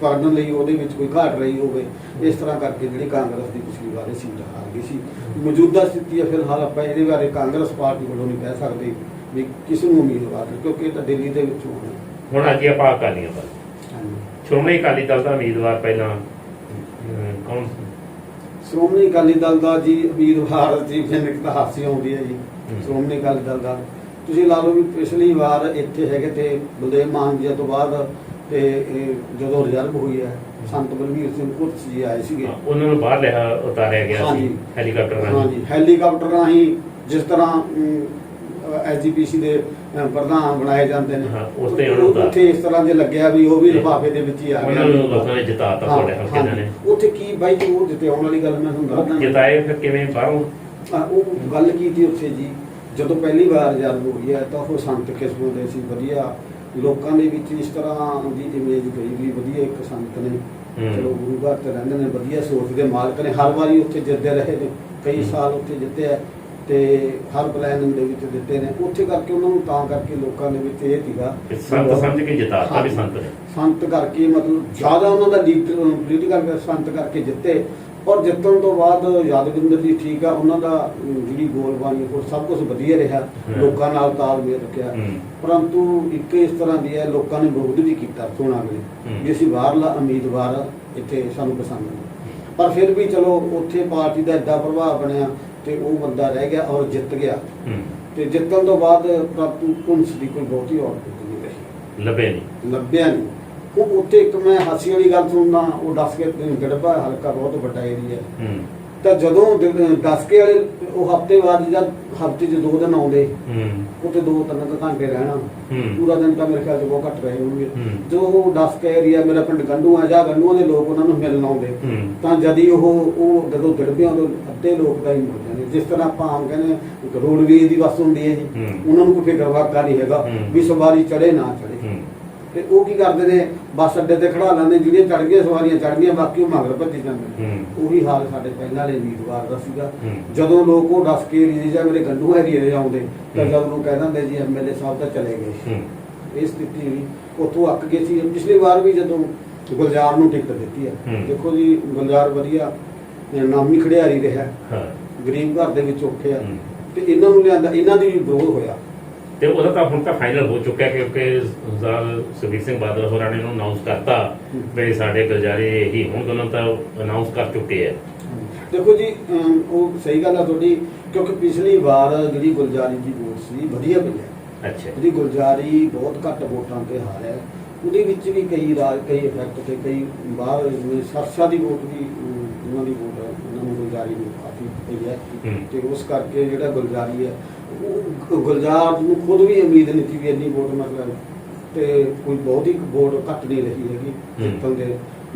ਕਰਨ ਲਈ ਉਹਦੇ ਵਿੱਚ ਕੋਈ ਘਾਟ ਰਹੀ ਹੋਵੇ, ਇਸ ਤਰ੍ਹਾਂ ਕਰਕੇ ਜਿਹੜੀ ਕਾਂਗਰਸ ਦੀ ਪਿਛਲੀ ਵਾਰ ਸੀਟ ਹਾਰ ਗਈ ਸੀ। ਮੌਜੂਦਾ ਸਥਿਤੀ ਹੈ ਫਿਲਹਾਲ ਆਪਾਂ ਇਹਦੇ ਬਾਰੇ ਕਾਂਗਰਸ ਪਾਰਟੀ ਵੱਲੋਂ ਨਹੀਂ ਕਹਿ ਸਕਦੇ ਵੀ ਕਿਸ ਨੂੰ ਉਮੀਦਵਾਰ, ਕਿਉਂਕਿ ਇਹ ਤਾਂ ਦਿੱਲੀ ਦੇ ਵਿੱਚ ਹੋਣਾ। ਹੁਣ ਅੱਜ ਆਪਾਂ ਅਕਾਲੀਆਂ ਵੱਲ, ਸ਼੍ਰੋਮਣੀ ਅਕਾਲੀ ਦਲ ਦਾ ਉਮੀਦਵਾਰ ਪਹਿਲਾਂ ਕੌਣ? ਸ਼੍ਰੋਮਣੀ ਅਕਾਲੀ ਦਲ ਦਾ ਜੀ ਉਮੀਦਵਾਰ ਜੀ ਫਿਰ ਇੱਕ ਤਾਂ ਹਾਸੀ ਆਉਂਦੀ ਹੈ ਜੀ। ਸ਼੍ਰੋਮਣੀ ਅਕਾਲੀ ਦਲ ਦਾ ਤੁਸੀਂ ਲਾ ਲਓ ਵੀ ਪਿਛਲੀ ਵਾਰ ਇੱਥੇ ਹੈਗੇ ਤੇ ਬਲਦੇਵ ਮਾਨ ਜੀ ਤੋਂ ਬਾਅਦ ਤੇ ਜਦੋਂ ਰਿਜ਼ਰਵ ਹੋਈ ਹੈ ਸੰਤ ਬਲਵੀਰ ਸਿੰਘ ਕੁਰਸ ਜੀ ਆਏ ਸੀਗੇ, ਉਹਨਾਂ ਨੂੰ ਬਾਹਰ ਉਤਾਰਿਆ ਗਿਆ ਸੀ ਹੈਲੀਕਾਪਟਰ ਰਾਹੀਂ। ਹਾਂਜੀ, ਹੈਲੀਕਾਪਟਰ ਰਾਹੀਂ ਜਿਸ ਤਰ੍ਹਾਂ ਐਸਜੀਪੀਸੀ ਦੇ ਪ੍ਰਧਾਨ ਬਣਾਏ ਜਾਂਦੇ ਨੇ ਉੱਥੇ ਇਸ ਤਰ੍ਹਾਂ ਦੇ ਲੱਗਿਆ ਵੀ ਉਹ ਵੀ ਲਿਫਾਫੇ ਦੇ ਵਿੱਚ ਹੀ ਆ ਗਿਆ। ਲੋਕਾਂ ਨੇ ਜਿਤਾਤਾ ਤੁਹਾਡੇ ਹਲਕੇ ਦੇ ਨੇ ਉੱਥੇ ਕੀ ਬਾਈ ਜੀ ਉਹ ਜਿਤਾਉਣ ਵਾਲੀ ਗੱਲ ਮੈਂ ਤੁਹਾਨੂੰ ਦੱਸਦਾ। ਜਿਤਾਏ ਫਿਰ ਕਿਵੇਂ ਬਾਹਰੋਂ? ਉਹ ਗੱਲ ਕੀਤੀ ਉੱਥੇ ਜੀ ਜਦੋਂ ਪਹਿਲੀ ਵਾਰ ਰਿਜ਼ਰਵ ਹੋਈ ਹੈ ਤਾਂ ਉਹ ਸੰਤ ਕਿਸਮ ਦੇ ਸੀ, ਵਧੀਆ ਲੋਕਾਂ ਦੇ ਵਿੱਚ ਇਸ ਤਰ੍ਹਾਂ ਦੀ ਇਮੇਜ ਗਈ ਵੀ ਵਧੀਆ ਇੱਕ ਸੰਤ ਨੇ, ਚਲੋ ਗੁਰੂ ਘਰ ਤੇ ਰਹਿੰਦੇ ਨੇ, ਵਧੀਆ ਸੋਚ ਦੇ ਮਾਲਕ ਨੇ, ਹਰ ਵਾਰੀ ਉੱਥੇ ਜਿੱਤਦੇ ਰਹੇ ਨੇ, ਕਈ ਸਾਲ ਉੱਥੇ ਜਿੱਤੇ ਆ ਤੇ ਹਰ ਪਲਾਨਿੰਗ ਦੇ ਵਿੱਚ ਦਿੱਤੇ ਨੇ। ਉੱਥੇ ਕਰਕੇ ਉਹਨਾਂ ਨੂੰ ਤਾਂ ਕਰਕੇ ਲੋਕਾਂ ਦੇ ਵਿੱਚ ਇਹ ਸੀਗਾ ਸੰਤ ਸਮਝ ਕੇ ਜਿਤਾਤਾ ਵੀ ਸੰਤ ਨੇ, ਸੰਤ ਕਰਕੇ ਮਤਲਬ ਜ਼ਿਆਦਾ ਉਹਨਾਂ ਦਾ ਪੋਲੀਟੀਕਲ ਸੰਤ ਕਰਕੇ ਜਿੱਤੇ। ਔਰ ਜਿੱਤਣ ਤੋਂ ਬਾਅਦ ਯਾਦਵਿੰਦਰ ਜੀ ਠੀਕ ਆ, ਉਹਨਾਂ ਦਾ ਜਿਹੜੀ ਗੋਲਬਾਣੀ ਉਹ ਸਭ ਕੁਝ ਵਧੀਆ ਰਿਹਾ, ਲੋਕਾਂ ਨਾਲ ਤਾਲਮੇਲ ਰੱਖਿਆ, ਪਰੰਤੂ ਇੱਕ ਇਸ ਤਰ੍ਹਾਂ ਦੀ ਹੈ ਲੋਕਾਂ ਨੇ ਵਿਰੋਧ ਵੀ ਕੀਤਾ ਚੋਣਾਂ ਵੇਲੇ ਵੀ ਅਸੀਂ ਬਾਹਰਲਾ ਉਮੀਦਵਾਰ ਇੱਥੇ ਸਾਨੂੰ ਪਸੰਦ ਨਹੀਂ। ਪਰ ਫਿਰ ਵੀ ਚਲੋ ਉੱਥੇ ਪਾਰਟੀ ਦਾ ਐਡਾ ਪ੍ਰਭਾਵ ਬਣਿਆ ਤੇ ਉਹ ਬੰਦਾ ਰਹਿ ਗਿਆ ਔਰ ਜਿੱਤ ਗਿਆ। ਤੇ ਜਿੱਤਣ ਤੋਂ ਬਾਅਦ ਪਰੰਤੂ ਪੁੰਸ ਦੀ ਕੋਈ ਬਹੁਤੀ ਔਰਤ ਨਹੀਂ ਰਹੀ, ਲੱਭਿਆ ਨਹੀਂ। ਉਹ ਉੱਥੇ ਇੱਕ ਮੈਂ ਹਾਸੀ ਵਾਲੀ ਗੱਲ ਸੁਣਦਾ, ਉਹ ਦੱਸ ਕੇ ਗੜਬਾ ਹਲਕਾ ਬਹੁਤ ਵੱਡਾ ਏਰੀਆ ਤਾਂ ਜਦੋਂ ਦੱਸ ਕੇ ਵਾਲੇ ਉਹ ਹਫ਼ਤੇ ਬਾਅਦ ਜਾਂ ਹਫ਼ਤੇ 'ਚ 2 ਦਿਨ ਆਉਂਦੇ ਉੱਥੇ 2-3 ਘੰਟੇ ਰਹਿਣਾ, ਪੂਰਾ ਦਿਨ ਤਾਂ ਮੇਰੇ ਖਿਆਲ 'ਚ ਬਹੁਤ ਘੱਟ ਰਹੇ ਹੋਣਗੇ। ਜੋ ਉਹ ਦੱਸ ਕੇ ਏਰੀਆ ਮੇਰਾ ਪਿੰਡ ਗੰਡੂਆ ਜਾਂ ਗੰਡੂਆਂ ਦੇ ਲੋਕ ਉਹਨਾਂ ਨੂੰ ਮਿਲਣ ਆਉਂਦੇ ਤਾਂ ਜਦੀ ਉਹ ਜਦੋਂ ਗੜਬਿਆਂ ਤੋਂ ਅੱਧੇ ਲੋਕ ਤਾਂ ਹੀ ਮੁੜਦੇ ਨੇ। ਜਿਸ ਤਰ੍ਹਾਂ ਆਪਾਂ ਆਮ ਕਹਿੰਦੇ ਰੋਡਵੇਜ਼ ਦੀ ਬੱਸ ਹੁੰਦੀ ਹੈ ਜੀ, ਉਹਨਾਂ ਨੂੰ ਕੋਈ ਫਿਕਰ ਵਾਕਾ ਨਹੀਂ ਹੈਗਾ ਵੀ ਸਵਾਰੀ ਚੜੇ ਨਾ ਚੜੇ, ਤੇ ਉਹ ਕੀ ਕਰਦੇ ਨੇ ਬੱਸ ਅੱਡੇ ਤੇ ਖੜਾ ਲੈਂਦੇ, ਜਿਹੜੀਆਂ ਚੜ ਗਈਆਂ ਸਵਾਰੀਆਂ ਚੜ ਗਈਆਂ, ਬਾਕੀ ਉਹ ਮਗਰ ਭੱਜੀ ਜਾਂਦੇ ਨੇ। ਉਹੀ ਹਾਲ ਸਾਡੇ ਪਹਿਲਾਂ ਵਾਲੇ ਉਮੀਦਵਾਰ ਦਾ ਸੀਗਾ। ਜਦੋਂ ਲੋਕ ਉਹ ਦੱਸ ਕੇ ਜਾਂ ਮੇਰੇ ਗੰਡੂ ਏਰੀਏ ਦੇ ਆਉਂਦੇ ਤਾਂ ਜਦੋਂ ਨੂੰ ਕਹਿ ਦਿੰਦੇ ਜੀ ਐਮਐਲਏ ਸਾਹਿਬ ਤਾਂ ਚਲੇ ਗਏ। ਇਹ ਸਥਿਤੀ ਹੋਈ, ਉੱਥੋਂ ਅੱਕ ਗਏ ਸੀ। ਪਿਛਲੀ ਵਾਰ ਵੀ ਜਦੋਂ ਗੁਲਜ਼ਾਰ ਨੂੰ ਟਿਕਟ ਦਿੱਤੀ ਹੈ, ਦੇਖੋ ਜੀ ਗੁਲਜ਼ਾਰ ਵਧੀਆ ਨਾਮੀ ਖਿਡਾਰੀ ਰਿਹਾ, ਗਰੀਬ ਘਰ ਦੇ ਵਿੱਚ ਉੱਠਿਆ ਤੇ ਇਹਨਾਂ ਨੂੰ ਲਿਆਂਦਾ, ਇਹਨਾਂ ਦੀ ਵੀ ਵਿਰੋਧ ਹੋਇਆ ਤੇ ਉਹਦਾ ਤਾਂ ਹੁਣ ਤਾਂ ਫਾਈਨਲ ਹੋ ਚੁੱਕਿਆ ਕਿਉਂਕਿ ਸੁਖਬੀਰ ਸਿੰਘ ਬਾਦਲ ਹੋਰਾਂ ਨੇ ਉਹਨੂੰ ਅਨਾਉਂਸ ਕਰਤਾ ਵੀ ਸਾਡੇ ਗੁਲਜ਼ਾਰੇ ਹੀ ਹੁਣ ਦੋਨੋਂ ਤਾਂ ਅਨਾਉਂਸ ਕਰ ਚੁੱਕੇ ਆ। ਦੇਖੋ ਜੀ ਉਹ ਸਹੀ ਗੱਲ ਆ ਤੁਹਾਡੀ, ਕਿਉਂਕਿ ਪਿਛਲੀ ਵਾਰ ਜਿਹੜੀ ਗੁਲਜ਼ਾਰੀ ਦੀ ਵੋਟ ਸੀ ਵਧੀਆ ਪਈ ਹੈ। ਅੱਛਾ, ਜਿਹੜੀ ਗੁਲਜ਼ਾਰੀ ਬਹੁਤ ਘੱਟ ਵੋਟਾਂ ਤੇ ਹਾਰਿਆ, ਉਹਦੇ ਵਿੱਚ ਵੀ ਕਈ ਇਫੈਕਟ ਤੇ ਕਈ ਬਾਹਰ ਸਰਸਾ ਦੀ ਵੋਟ ਵੀ ਉਹਨਾਂ ਦੀ ਵੋਟ ਉਹਨਾਂ ਨੂੰ ਗੁਲਜ਼ਾਰੀ ਨੂੰ ਕਾਫੀ ਪਈ ਹੈ ਤੇ ਉਸ ਕਰਕੇ ਜਿਹੜਾ ਗੁਲਜ਼ਾਰੀ ਹੈ ਉਹ ਗੁਲਜ਼ਾਰ ਨੂੰ ਖੁਦ ਵੀ ਉਮੀਦ ਨਹੀਂ ਸੀ ਵੀ ਇੰਨੀ ਵੋਟ ਮਤਲਬ ਤੇ ਕੋਈ ਬਹੁਤੀ ਵੋਟ ਘੱਟ ਨਹੀਂ ਰਹੀ ਹੈਗੀ ਜਿੱਤਣ ਦੇ,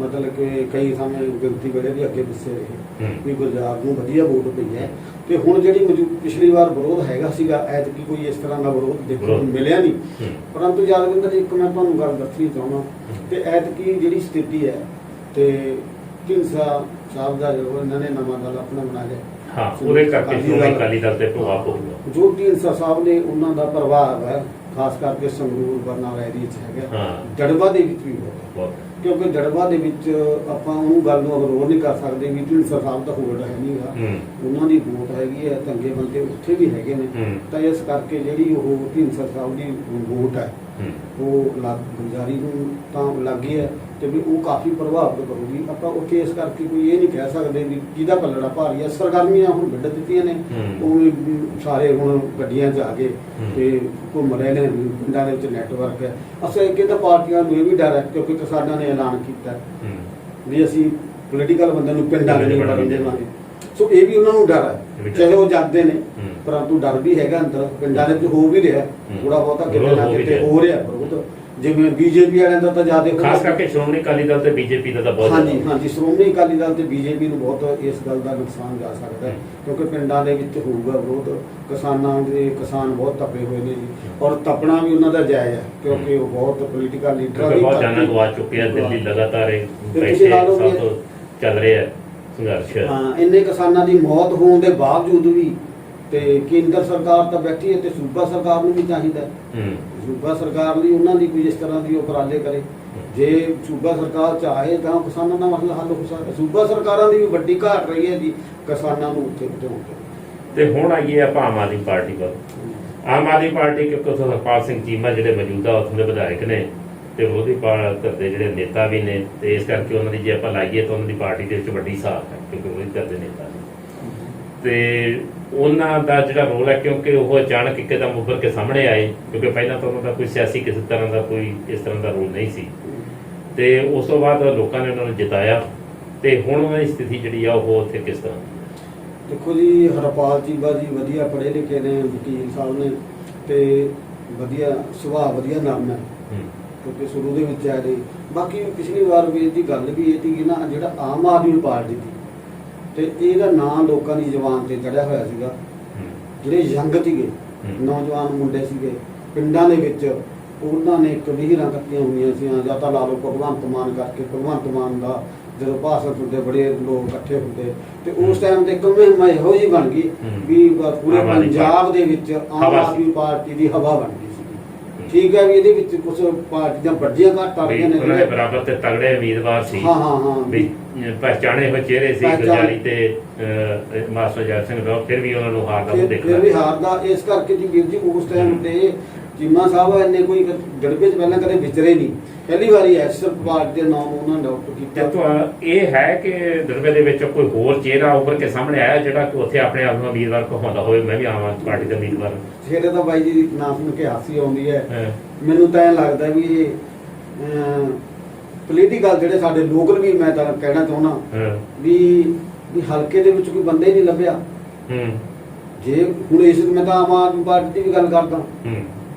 ਮਤਲਬ ਕਿ ਕਈ ਸਮੇਂ ਗਿਣਤੀ ਵੇਲੇ ਵੀ ਅੱਗੇ ਪਿੱਛੇ ਰਹੇ ਵੀ ਗੁਲਜ਼ਾਰ ਨੂੰ ਵਧੀਆ ਵੋਟ ਪਈ ਹੈ। ਤੇ ਹੁਣ ਜਿਹੜੀ ਪਿਛਲੀ ਵਾਰ ਵਿਰੋਧ ਹੈਗਾ ਸੀਗਾ, ਐਤਕੀ ਕੋਈ ਇਸ ਤਰ੍ਹਾਂ ਦਾ ਵਿਰੋਧ ਦੇਖਣ ਨੂੰ ਮਿਲਿਆ ਨਹੀਂ। ਪਰੰਤੂ ਯਾਦਵਿੰਦਰ ਜੀ ਇੱਕ ਮੈਂ ਤੁਹਾਨੂੰ ਗੱਲ ਦੱਸਣੀ ਚਾਹੁੰਦਾ ਤੇ ਐਤਕੀ ਜਿਹੜੀ ਸਥਿਤੀ ਹੈ ਤੇ ਢੀਂਡਸਾ ਸਾਹਿਬ ਦਾ ਜਦੋਂ ਇਹਨਾਂ ਨੇ ਨਵਾਂ ਦਲ ਆਪਣਾ ਬਣਾ ਲਿਆ, ਉਹਦੇ ਕਰਕੇ ਸ਼੍ਰੋਮਣੀ ਅਕਾਲੀ ਦਲ ਤੇ ਪ੍ਰਭਾਵ ਪਊਗਾ। ਜੋ ਢੀਂਡਸਾ ਸਾਹਿਬ ਨੇ ਉਹਨਾਂ ਦਾ ਪ੍ਰਭਾਵ ਹੈ ਖਾਸ ਕਰਕੇ ਸੰਗਰੂਰ ਬਰਨਾਲਾ ਏਰੀਏ 'ਚ ਹੈਗਾ, ਜੜਵਾ ਦੇ ਵਿੱਚ ਵੀ ਹੋਗਾ, ਕਿਉਂਕਿ ਜੜਵਾ ਦੇ ਵਿੱਚ ਆਪਾਂ ਉਹ ਗੱਲ ਨੂੰ ਅਗਨੋਰ ਨਹੀਂ ਕਰ ਸਕਦੇ ਵੀ ਢੀਂਡਸਾ ਸਾਹਿਬ ਦਾ ਹੋਲਡ ਹੈ ਨਹੀਂਗਾ, ਉਹਨਾਂ ਦੀ ਵੋਟ ਹੈਗੀ ਹੈ, ਚੰਗੇ ਬੰਦੇ ਉੱਥੇ ਵੀ ਹੈਗੇ ਨੇ, ਤਾਂ ਇਸ ਕਰਕੇ ਜਿਹੜੀ ਉਹ ਢੀਂਡਸਾ ਸਾਹਿਬ ਦੀ ਵੋਟ ਹੈ ਉਹ ਗੁਲਜ਼ਾਰੀ ਨੂੰ ਤਾਂ ਲੱਗੀ ਹੈ ਤੇ ਵੀ ਉਹ ਕਾਫੀ ਪ੍ਰਭਾਵਿਤ ਕਰੂਗੀ। ਆਪਾਂ ਉੱਥੇ ਇਸ ਕਰਕੇ ਕੋਈ ਇਹ ਨਹੀਂ ਕਹਿ ਸਕਦੇ ਵੀ ਕਿਹਦਾ ਪੱਲੜਾ ਭਾਰੀ ਆ। ਸਰਗਰਮੀਆਂ ਹੁਣ ਵੱਢ ਦਿੱਤੀਆਂ ਨੇ, ਉਹ ਸਾਰੇ ਹੁਣ ਗੱਡੀਆਂ 'ਚ ਆ ਗਏ ਤੇ ਘੁੰਮ ਰਹੇ ਨੇ, ਪਿੰਡਾਂ ਦੇ ਵਿੱਚ ਨੈਟਵਰਕ ਹੈ। ਅਸਾਂ ਇੱਕ ਤਾਂ ਪਾਰਟੀਆਂ ਨੂੰ ਇਹ ਵੀ ਡਰ ਹੈ ਕਿਉਂਕਿ ਕਿਸਾਨਾਂ ਨੇ ਐਲਾਨ ਕੀਤਾ ਵੀ ਅਸੀਂ ਪੋਲੀਟੀਕਲ ਬੰਦਿਆਂ ਨੂੰ ਪਿੰਡਾਂ ਦੇ ਨਹੀਂ ਵੜਨ ਦੇਵਾਂਗੇ। ਸੋ ਇਹ ਵੀ ਉਹਨਾਂ ਨੂੰ ਡਰ ਹੈ, ਚਾਹੇ ਉਹ ਜਾਂਦੇ ਨੇ ਪਰੰਤੂ ਡਰ ਵੀ ਹੈਗਾ ਅੰਦਰ। ਪਿੰਡਾਂ ਦੇ ਵਿੱਚ ਹੋ ਵੀ ਰਿਹਾ ਥੋੜਾ ਬਹੁਤਾ, ਕਿਤੇ ਨਾ ਕਿਤੇ ਹੋ ਰਿਹਾ ਵਿਰੋਧ। ਜਿਵੇਂ ਬੀਜੇਪੀ ਵਾਲਿਆਂ ਦਾ ਤਾਂ ਜ਼ਿਆਦਾ, ਖਾਸ ਕਰਕੇ ਸ਼੍ਰੋਮਣੀ ਅਕਾਲੀ ਦਲ ਤੇ ਬੀਜੇਪੀ ਦਾ ਤਾਂ ਬਹੁਤ, ਹਾਂਜੀ ਸ਼੍ਰੋਮਣੀ ਅਕਾਲੀ ਦਲ ਤੇ ਬੀਜੇਪੀ ਨੂੰ ਬਹੁਤ ਇਸ ਗੱਲ ਦਾ ਨੁਕਸਾਨ ਜਾ ਸਕਦਾ ਹੈ ਕਿਉਂਕਿ ਪਿੰਡਾਂ ਦੇ ਵਿੱਚ ਹੋਊਗਾ ਵਿਰੋਧ। ਕਿਸਾਨ ਬਹੁਤ ਤਪੇ ਹੋਏ ਨੇ ਜੀ, ਔਰ ਤਪਣਾ ਵੀ ਉਹਨਾਂ ਦਾ ਜਾਇਜ਼ ਹੈ ਕਿਉਂਕਿ ਉਹ ਬਹੁਤ ਪੋਲੀਟੀਕਲ ਲੀਡਰ ਵੀ ਬਹੁਤ ਜਾਨਾਂ ਗਵਾ ਚੁੱਕੇ ਆ। ਦਿੱਲੀ ਲਗਾਤਾਰ ਚੱਲ ਰਿਹਾ ਸੰਘਰਸ਼। ਹਾਂ, ਇੰਨੇ ਕਿਸਾਨਾਂ ਦੀ ਮੌਤ ਹੋਣ ਦੇ ਬਾਵਜੂਦ ਵੀ ਤੇ ਕੇਂਦਰ ਸਰਕਾਰ ਤਾਂ ਬੈਠੀ ਹੈ ਤੇ ਸੂਬਾ ਸਰਕਾਰ ਨੂੰ ਵੀ ਚਾਹੀਦਾ ਸੂਬਾ ਸਰਕਾਰ ਲਈ ਉਹਨਾਂ ਦੀ ਕੋਈ ਇਸ ਤਰ੍ਹਾਂ ਦੀ ਉਪਰਾਲੇ ਕਰੇ। ਜੇ ਸੂਬਾ ਸਰਕਾਰ ਚਾਹੇ ਤਾਂ ਕਿਸਾਨਾਂ ਦਾ ਮਸਲਾ ਹੱਲ ਹੋ ਸਕਦਾ। ਸੂਬਾ ਸਰਕਾਰਾਂ ਦੀ ਵੀ ਵੱਡੀ ਘਾਟ ਰਹੀ ਹੈ ਜੀ ਕਿਸਾਨਾਂ ਨੂੰ ਉੱਥੇ ਪਹੁੰਚਾਉਣ ਤੇ ਹੁਣ ਆਈਏ ਆਪਾਂ ਆਮ ਆਦਮੀ ਪਾਰਟੀ ਵੱਲ। ਆਮ ਆਦਮੀ ਪਾਰਟੀ ਕਿਉਂਕਿ ਉੱਥੋਂ ਹਰਪਾਲ ਸਿੰਘ ਚੀਮਾ ਜਿਹੜੇ ਮੌਜੂਦਾ ਉੱਥੋਂ ਦੇ ਵਿਧਾਇਕ ਨੇ ਤੇ ਉਹਦੀ ਧਿਰ ਦੇ ਜਿਹੜੇ ਨੇਤਾ ਵੀ ਨੇ, ਤੇ ਇਸ ਕਰਕੇ ਉਹਨਾਂ ਦੀ ਜੇ ਆਪਾਂ ਲਾਈਏ ਤਾਂ ਉਹਨਾਂ ਦੀ ਪਾਰਟੀ ਦੇ ਵਿੱਚ ਵੱਡੀ ਸਾਥ ਹੈ ਕਿਉਂਕਿ ਉਹਦੀ ਧਿਰ ਦੇ ਨੇਤਾ ਨੇ। ਤੇ ਉਹਨਾਂ ਦਾ ਜਿਹੜਾ ਰੋਲ ਹੈ ਕਿਉਂਕਿ ਉਹ ਅਚਾਨਕ ਇੱਕਦਮ ਉੱਭਰ ਕੇ ਸਾਹਮਣੇ ਆਏ ਕਿਉਂਕਿ ਪਹਿਲਾਂ ਤਾਂ ਉਹਨਾਂ ਦਾ ਕੋਈ ਸਿਆਸੀ ਕਿਸੇ ਤਰ੍ਹਾਂ ਦਾ ਕੋਈ ਇਸ ਤਰ੍ਹਾਂ ਦਾ ਰੋਲ ਨਹੀਂ ਸੀ। ਤੇ ਉਸ ਤੋਂ ਬਾਅਦ ਲੋਕਾਂ ਨੇ ਉਹਨਾਂ ਨੂੰ ਜਿਤਾਇਆ ਤੇ ਹੁਣ ਉਹਨਾਂ ਦੀ ਸਥਿਤੀ ਜਿਹੜੀ ਆ ਉਹ ਉੱਥੇ ਕਿਸ ਤਰ੍ਹਾਂ? ਦੇਖੋ ਜੀ, ਹਰਪਾਲ ਚੀਮਾ ਜੀ ਵਧੀਆ ਪੜ੍ਹੇ ਲਿਖੇ ਨੇ, ਵਕੀਲ ਸਾਹਿਬ ਨੇ ਤੇ ਵਧੀਆ ਸੁਭਾਅ, ਵਧੀਆ ਨਰਮ ਹੈ ਕਿਉਂਕਿ ਸ਼ੁਰੂ ਦੇ ਵਿੱਚ ਆਏ ਨੇ। ਬਾਕੀ ਪਿਛਲੀ ਵਾਰ ਵੀ ਇਹਦੀ ਗੱਲ ਵੀ ਇਹ ਸੀ ਨਾ, ਜਿਹੜਾ ਆਮ ਆਦਮੀ ਪਾਰਟੀ ਦੀ ਤੇ ਇਹਦਾ ਨਾਂ ਲੋਕਾਂ ਦੀ ਜ਼ੁਬਾਨ ਤੇ ਚੜਿਆ ਹੋਇਆ ਸੀਗਾ। ਜਿਹੜੇ ਯੰਗ ਸੀਗੇ, ਨੌਜਵਾਨ ਮੁੰਡੇ ਸੀਗੇ ਪਿੰਡਾਂ ਦੇ ਵਿੱਚ, ਉਹਨਾਂ ਨੇ ਕਬੀਰਾਂ ਕੱਟੀਆਂ ਹੋਈਆਂ ਸੀ। ਜਾਂ ਤਾਂ ਲਾ ਲਓ ਭਗਵੰਤ ਮਾਨ ਕਰਕੇ, ਭਗਵੰਤ ਮਾਨ ਦਾ ਜਦੋਂ ਭਾਸ਼ਣ ਹੁੰਦੇ ਬੜੇ ਲੋਕ ਇਕੱਠੇ ਹੁੰਦੇ ਤੇ ਉਸ ਟਾਈਮ ਤੇ ਕਮੇਂ ਇਹੋ ਜਿਹੀ ਬਣ ਗਈ ਵੀ ਪੂਰੇ ਪੰਜਾਬ ਦੇ ਵਿੱਚ ਆਮ ਆਦਮੀ ਪਾਰਟੀ ਦੀ ਹਵਾ ਬਣ ਗਈ ਸੀ। ਠੀਕ ਹੈ ਵੀ ਇਹਦੇ ਵਿੱਚ ਕੁਝ ਪਾਰਟੀਆਂ ਵੱਡੀਆਂ ਘੱਟ ਆ ਰਹੀਆਂ ਨੇ, ਉਹਨਾਂ ਦੇ ਬਰਾਬਰ ਤੇ ਤਗੜੇ ਉਮੀਦਵਾਰ ਸੀ। ਹਾਂ ਵੀ ਪਹਿਚਾਣੇ ਹੋਏ ਚਿਹਰੇ ਸੀ, ਗੁਰਜਾਰੀ ਤੇ ਮਾਸਟਰ ਜੈ ਸਿੰਘ ਦਾ, ਫਿਰ ਵੀ ਉਹਨਾਂ ਨੂੰ ਹਾਰਦਾ ਦੇਖਣਾ, ਫਿਰ ਵੀ ਹਾਰਦਾ। ਇਸ ਕਰਕੇ ਜੀ ਵੀਰ ਜੀ ਉਸ ਟਾਈਮ ਤੇ ਚੀਮਾ ਸਾਹਿਬ ਇੰਨੇ ਕੋਈ ਗੜਬੇ 'ਚ ਪਹਿਲਾਂ ਕਦੇ ਵਿਚਰੇ ਨਹੀਂ, ਪਹਿਲੀ ਵਾਰੀ ਐ ਸਿਰਫ ਪਾਰਟੀ ਦੇ ਨਾਮ ਉਹਨਾਂ ਨੇ ਡਾਕਟਰ ਕੀਤਾ। ਇਹ ਹੈ ਕਿ ਦਰਵੇ ਦੇ ਵਿੱਚ ਕੋਈ ਹੋਰ ਚਿਹਰਾ ਉੱਪਰ ਕੇ ਸਾਹਮਣੇ ਆਇਆ ਜਿਹੜਾ ਕਿ ਉੱਥੇ ਆਪਣੇ ਆਪ ਨੂੰ ਉਮੀਦਵਾਰ ਕਹਾਉਂਦਾ ਹੋਵੇ ਮੈਂ ਵੀ ਆਮ ਆਦਮੀ ਪਾਰਟੀ ਦਾ ਉਮੀਦਵਾਰ? ਜਿਹੜੇ ਤਾਂ ਬਾਈ ਜੀ ਨਾਮ ਸੁਣ ਕੇ ਹਾਸੀ ਆਉਂਦੀ ਹੈ। ਮੈਨੂੰ ਤਾਂ ਇਹ ਲੱਗਦਾ ਵੀ ਇਹ ਪੋਲੀਟੀਕਲ ਜਿਹੜੇ ਸਾਡੇ ਲੋਕਲ ਵੀ, ਮੈਂ ਤਾਂ ਕਹਿਣਾ ਚਾਹੁੰਦਾ ਵੀ ਹਲਕੇ ਦੇ ਵਿੱਚ ਕੋਈ ਬੰਦਾ ਹੀ ਨਹੀਂ ਲੱਭਿਆ। ਜੇ ਹੁਣ ਇਸ ਮੈਂ ਤਾਂ ਆਮ ਆਦਮੀ ਪਾਰਟੀ ਦੀ ਵੀ ਗੱਲ ਕਰਦਾ,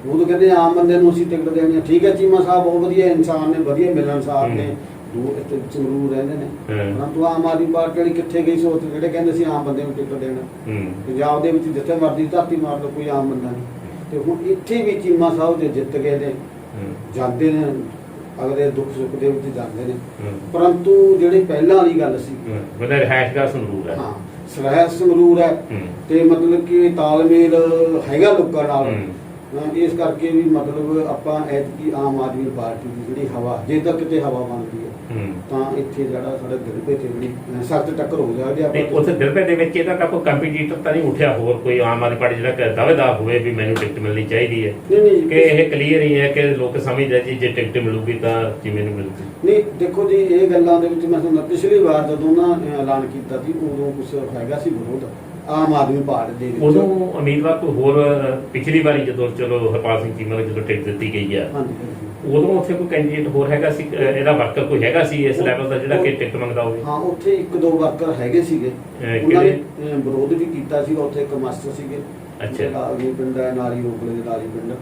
ਉਹ ਤਾਂ ਕਹਿੰਦੇ ਆਮ ਬੰਦੇ ਨੂੰ ਅਸੀਂ ਟਿਕਟ ਦੇਣੀ ਆ। ਠੀਕ ਹੈ, ਚੀਮਾ ਸਾਹਿਬ ਬਹੁਤ ਵਧੀਆ ਇਨਸਾਨ ਨੇ, ਵਧੀਆ ਮਿਲਣਸਾਰ ਨੇ, ਜ਼ਰੂਰ ਰਹਿੰਦੇ ਨੇ, ਪਰੰਤੂ ਆਮ ਆਦਮੀ ਪਾਰਟੀ ਵਾਲੀ ਕਿੱਥੇ ਗਈ ਸੋਚ ਜਿਹੜੇ ਕਹਿੰਦੇ ਸੀ ਆਮ ਬੰਦੇ ਨੂੰ ਟਿਕਟ ਦੇਣਾ। ਪੰਜਾਬ ਦੇ ਵਿੱਚ ਜਿੱਥੇ ਮਰਜ਼ੀ ਧਰਤੀ ਮਾਰ ਲਓ, ਕੋਈ ਆਮ ਬੰਦਾ ਨਹੀਂ। ਤੇ ਹੁਣ ਇੱਥੇ ਵੀ ਚੀਮਾ ਸਾਹਿਬ ਜੇ ਜਿੱਤ ਗਏ ਨੇ, ਜਾਂਦੇ ਨੇ ਅਗਲੇ ਦੁੱਖ ਸੁੱਖ ਦੇ ਵਿੱਚ ਜਾਂਦੇ ਨੇ, ਪਰੰਤੂ ਜਿਹੜੀ ਪਹਿਲਾਂ ਵਾਲੀ ਗੱਲ ਸੀ ਰਿਹਾਇਸ਼ ਦਾ ਸੰਗਰੂਰ ਹੈ, ਹਾਂ ਰਿਹਾਇਸ਼ ਸੰਗਰੂਰ ਹੈ ਤੇ ਮਤਲਬ ਕਿ ਤਾਲਮੇਲ ਹੈਗਾ ਲੋਕਾਂ ਨਾਲ। ਇਸ ਕਰਕੇ ਵੀ ਮਤਲਬ ਆਪਾਂ ਐਤਕੀ ਆਮ ਆਦਮੀ ਪਾਰਟੀ ਦੀ ਜਿਹੜੀ ਹਵਾ, ਜੇ ਤਾਂ ਕਿਤੇ ਹਵਾ ਬਣਦੀ ਹੈ ਤਾਂ ਇੱਥੇ ਜਿਹੜਾ ਸਾਡੇ ਦਿਲਪੇ ਤੇ ਬੜੀ ਸਖਤ ਟੱਕਰ ਹੋ ਜਾਵੇ। ਉੱਥੇ ਦਿਲਪੇ ਦੇ ਵਿੱਚ ਇਹਦਾ ਤਾਂ ਕੋਈ ਕੰਪੀਟੀਟਰ ਤਾਂ ਨਹੀਂ ਉੱਠਿਆ ਹੋਰ ਕੋਈ ਆਮ ਆਦਮੀ ਪਾਰਟੀ ਜਿਹੜਾ ਦਾਅਵੇਦਾਰ ਹੋਵੇ ਵੀ ਮੈਨੂੰ ਟਿਕਟ ਮਿਲਣੀ ਚਾਹੀਦੀ ਹੈ? ਕਿ ਇਹ ਕਲੀਅਰ ਹੀ ਹੈ ਕਿ ਲੋਕ ਸਮਝਦੇ ਜੀ ਜੇ ਟਿਕਟ ਮਿਲੂਗੀ ਤਾਂ ਜਿਵੇਂ ਨੂੰ ਮਿਲੂਗੀ? ਨਹੀਂ ਦੇਖੋ ਜੀ, ਇਹ ਗੱਲਾਂ ਦੇ ਵਿੱਚ ਮੈਂ ਤੁਹਾਨੂੰ ਪਿਛਲੀ ਵਾਰ ਜਦੋਂ ਉਹਨਾਂ ਨੇ ਐਲਾਨ ਕੀਤਾ ਸੀ ਉਦੋਂ ਕੁਝ ਹੈਗਾ ਸੀ ਵਿਰੋਧ ਆਮ ਆਦਮੀ ਪਾਰਟੀ ਦੇ ਵਿੱਚ। ਉਦੋਂ ਉਮੀਦਵਾਰ ਕੋਈ ਹੋਰ ਪਿਛਲੀ ਵਾਰੀ ਜਦੋਂ ਚਲੋ ਹਰਪਾਲ ਸਿੰਘ ਚੀਮਾ ਨੂੰ ਜਦੋਂ ਟਿਕਟ ਦਿੱਤੀ ਗਈ ਆ, ਉਦੋਂ ਉੱਥੇ ਕੋਈ ਕੈਂਡੀਡੇਟ ਹੋਰ ਹੈਗਾ ਸੀ, ਇਹਦਾ ਵਰਕਰ ਕੋਈ ਹੈਗਾ ਸੀ ਇਸ ਲੈਵਲ ਦਾ ਜਿਹੜਾ ਕਿ ਟਿਕਟ ਮੰਗਦਾ ਹੋਵੇ? ਹਾਂ, ਉੱਥੇ ਇੱਕ ਦੋ ਵਰਕਰ ਹੈਗੇ ਸੀਗੇ, ਉਹਨਾਂ ਨੇ ਵਿਰੋਧ ਵੀ ਕੀਤਾ ਸੀਗਾ। ਉੱਥੇ ਇੱਕ ਮਾਸਟਰ ਸੀਗੇ, ਅੱਛਾ ਅਗਲੀ ਪਿੰਡ ਹੈ ਨਾਲੀ ਰੋਕਲੇ ਦੇ ਨਾਲੀ ਪਿੰਡ,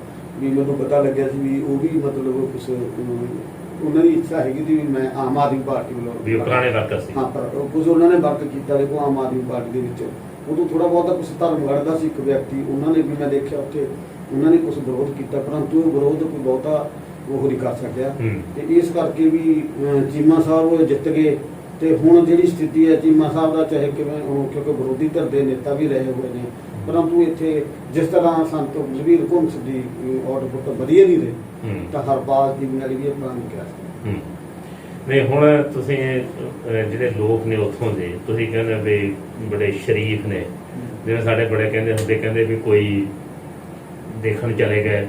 ਵੀ ਮੈਨੂੰ ਪਤਾ ਲੱਗਿਆ ਸੀ ਵੀ ਉਹ ਵੀ ਮਤਲਬ ਕੁਛ ਉਹਨਾਂ ਦੀ ਇੱਛਾ ਹੈਗੀ ਸੀ ਵੀ ਮੈਂ ਆਮ ਆਦਮੀ ਪਾਰਟੀ ਵੱਲੋਂ ਪੁਰਾਣੇ ਵਰਕਰ ਸੀ। ਹਾਂ, ਪਰ ਕੁਝ ਉਹਨਾਂ ਨੇ ਵਰਕ ਕੀਤਾ ਦੇਖੋ ਆਮ ਆਦਮੀ ਪਾਰਟੀ ਦੇ ਵਿੱਚ। ਉਦੋਂ ਥੋੜਾ ਬਹੁਤਾ ਕੁਛ ਧਰਮ ਲੜਦਾ ਸੀ ਇੱਕ ਵਿਅਕਤੀ, ਉਹਨਾਂ ਨੇ ਵੀ ਮੈਂ ਦੇਖਿਆ ਉੱਥੇ ਉਹਨਾਂ ਨੇ ਕੁਛ ਵਿਰੋਧ ਕੀਤਾ, ਪਰੰਤੂ ਉਹ ਵਿਰੋਧ ਕੋਈ ਬਹੁਤਾ ਉਹ ਨਹੀਂ ਕਰ ਸਕਿਆ। ਤੇ ਇਸ ਕਰਕੇ ਵੀ ਚੀਮਾ ਸਾਹਿਬ ਉਹ ਜਿੱਤ ਗਏ। ਤੇ ਹੁਣ ਜਿਹੜੀ ਸਥਿਤੀ ਹੈ ਚੀਮਾ ਸਾਹਿਬ ਦਾ, ਚਾਹੇ ਕਿਵੇਂ ਕਿਉਂਕਿ ਵਿਰੋਧੀ ਧਿਰ ਦੇ ਨੇਤਾ ਵੀ ਰਹੇ ਹੋਏ ਨੇ, ਪਰੰਤੂ ਇੱਥੇ ਜਿਸ ਤਰ੍ਹਾਂ ਸੰਤ ਜਗਬੀਰ ਘੁੰਮਸ ਦੀ ਆਊਟਪੁੱਟ ਵਧੀਆ ਨਹੀਂ ਰਹੀ ਤਾਂ ਹਰਪਾਲ ਜੀ ਵਾਲੀ ਵੀ ਆਪਾਂ ਨੂੰ ਕਿਹਾ ਸੀ। ਨਹੀਂ, ਹੁਣ ਤੁਸੀਂ ਜਿਹੜੇ ਲੋਕ ਨੇ ਉੱਥੋਂ ਦੇ, ਤੁਸੀਂ ਕਹਿੰਦੇ ਵੀ ਬੜੇ ਸ਼ਰੀਫ ਨੇ, ਜਿਵੇਂ ਸਾਡੇ ਬੜੇ ਕਹਿੰਦੇ ਹੁੰਦੇ, ਕਹਿੰਦੇ ਵੀ ਕੋਈ ਦੇਖਣ ਚਲੇ ਗਏ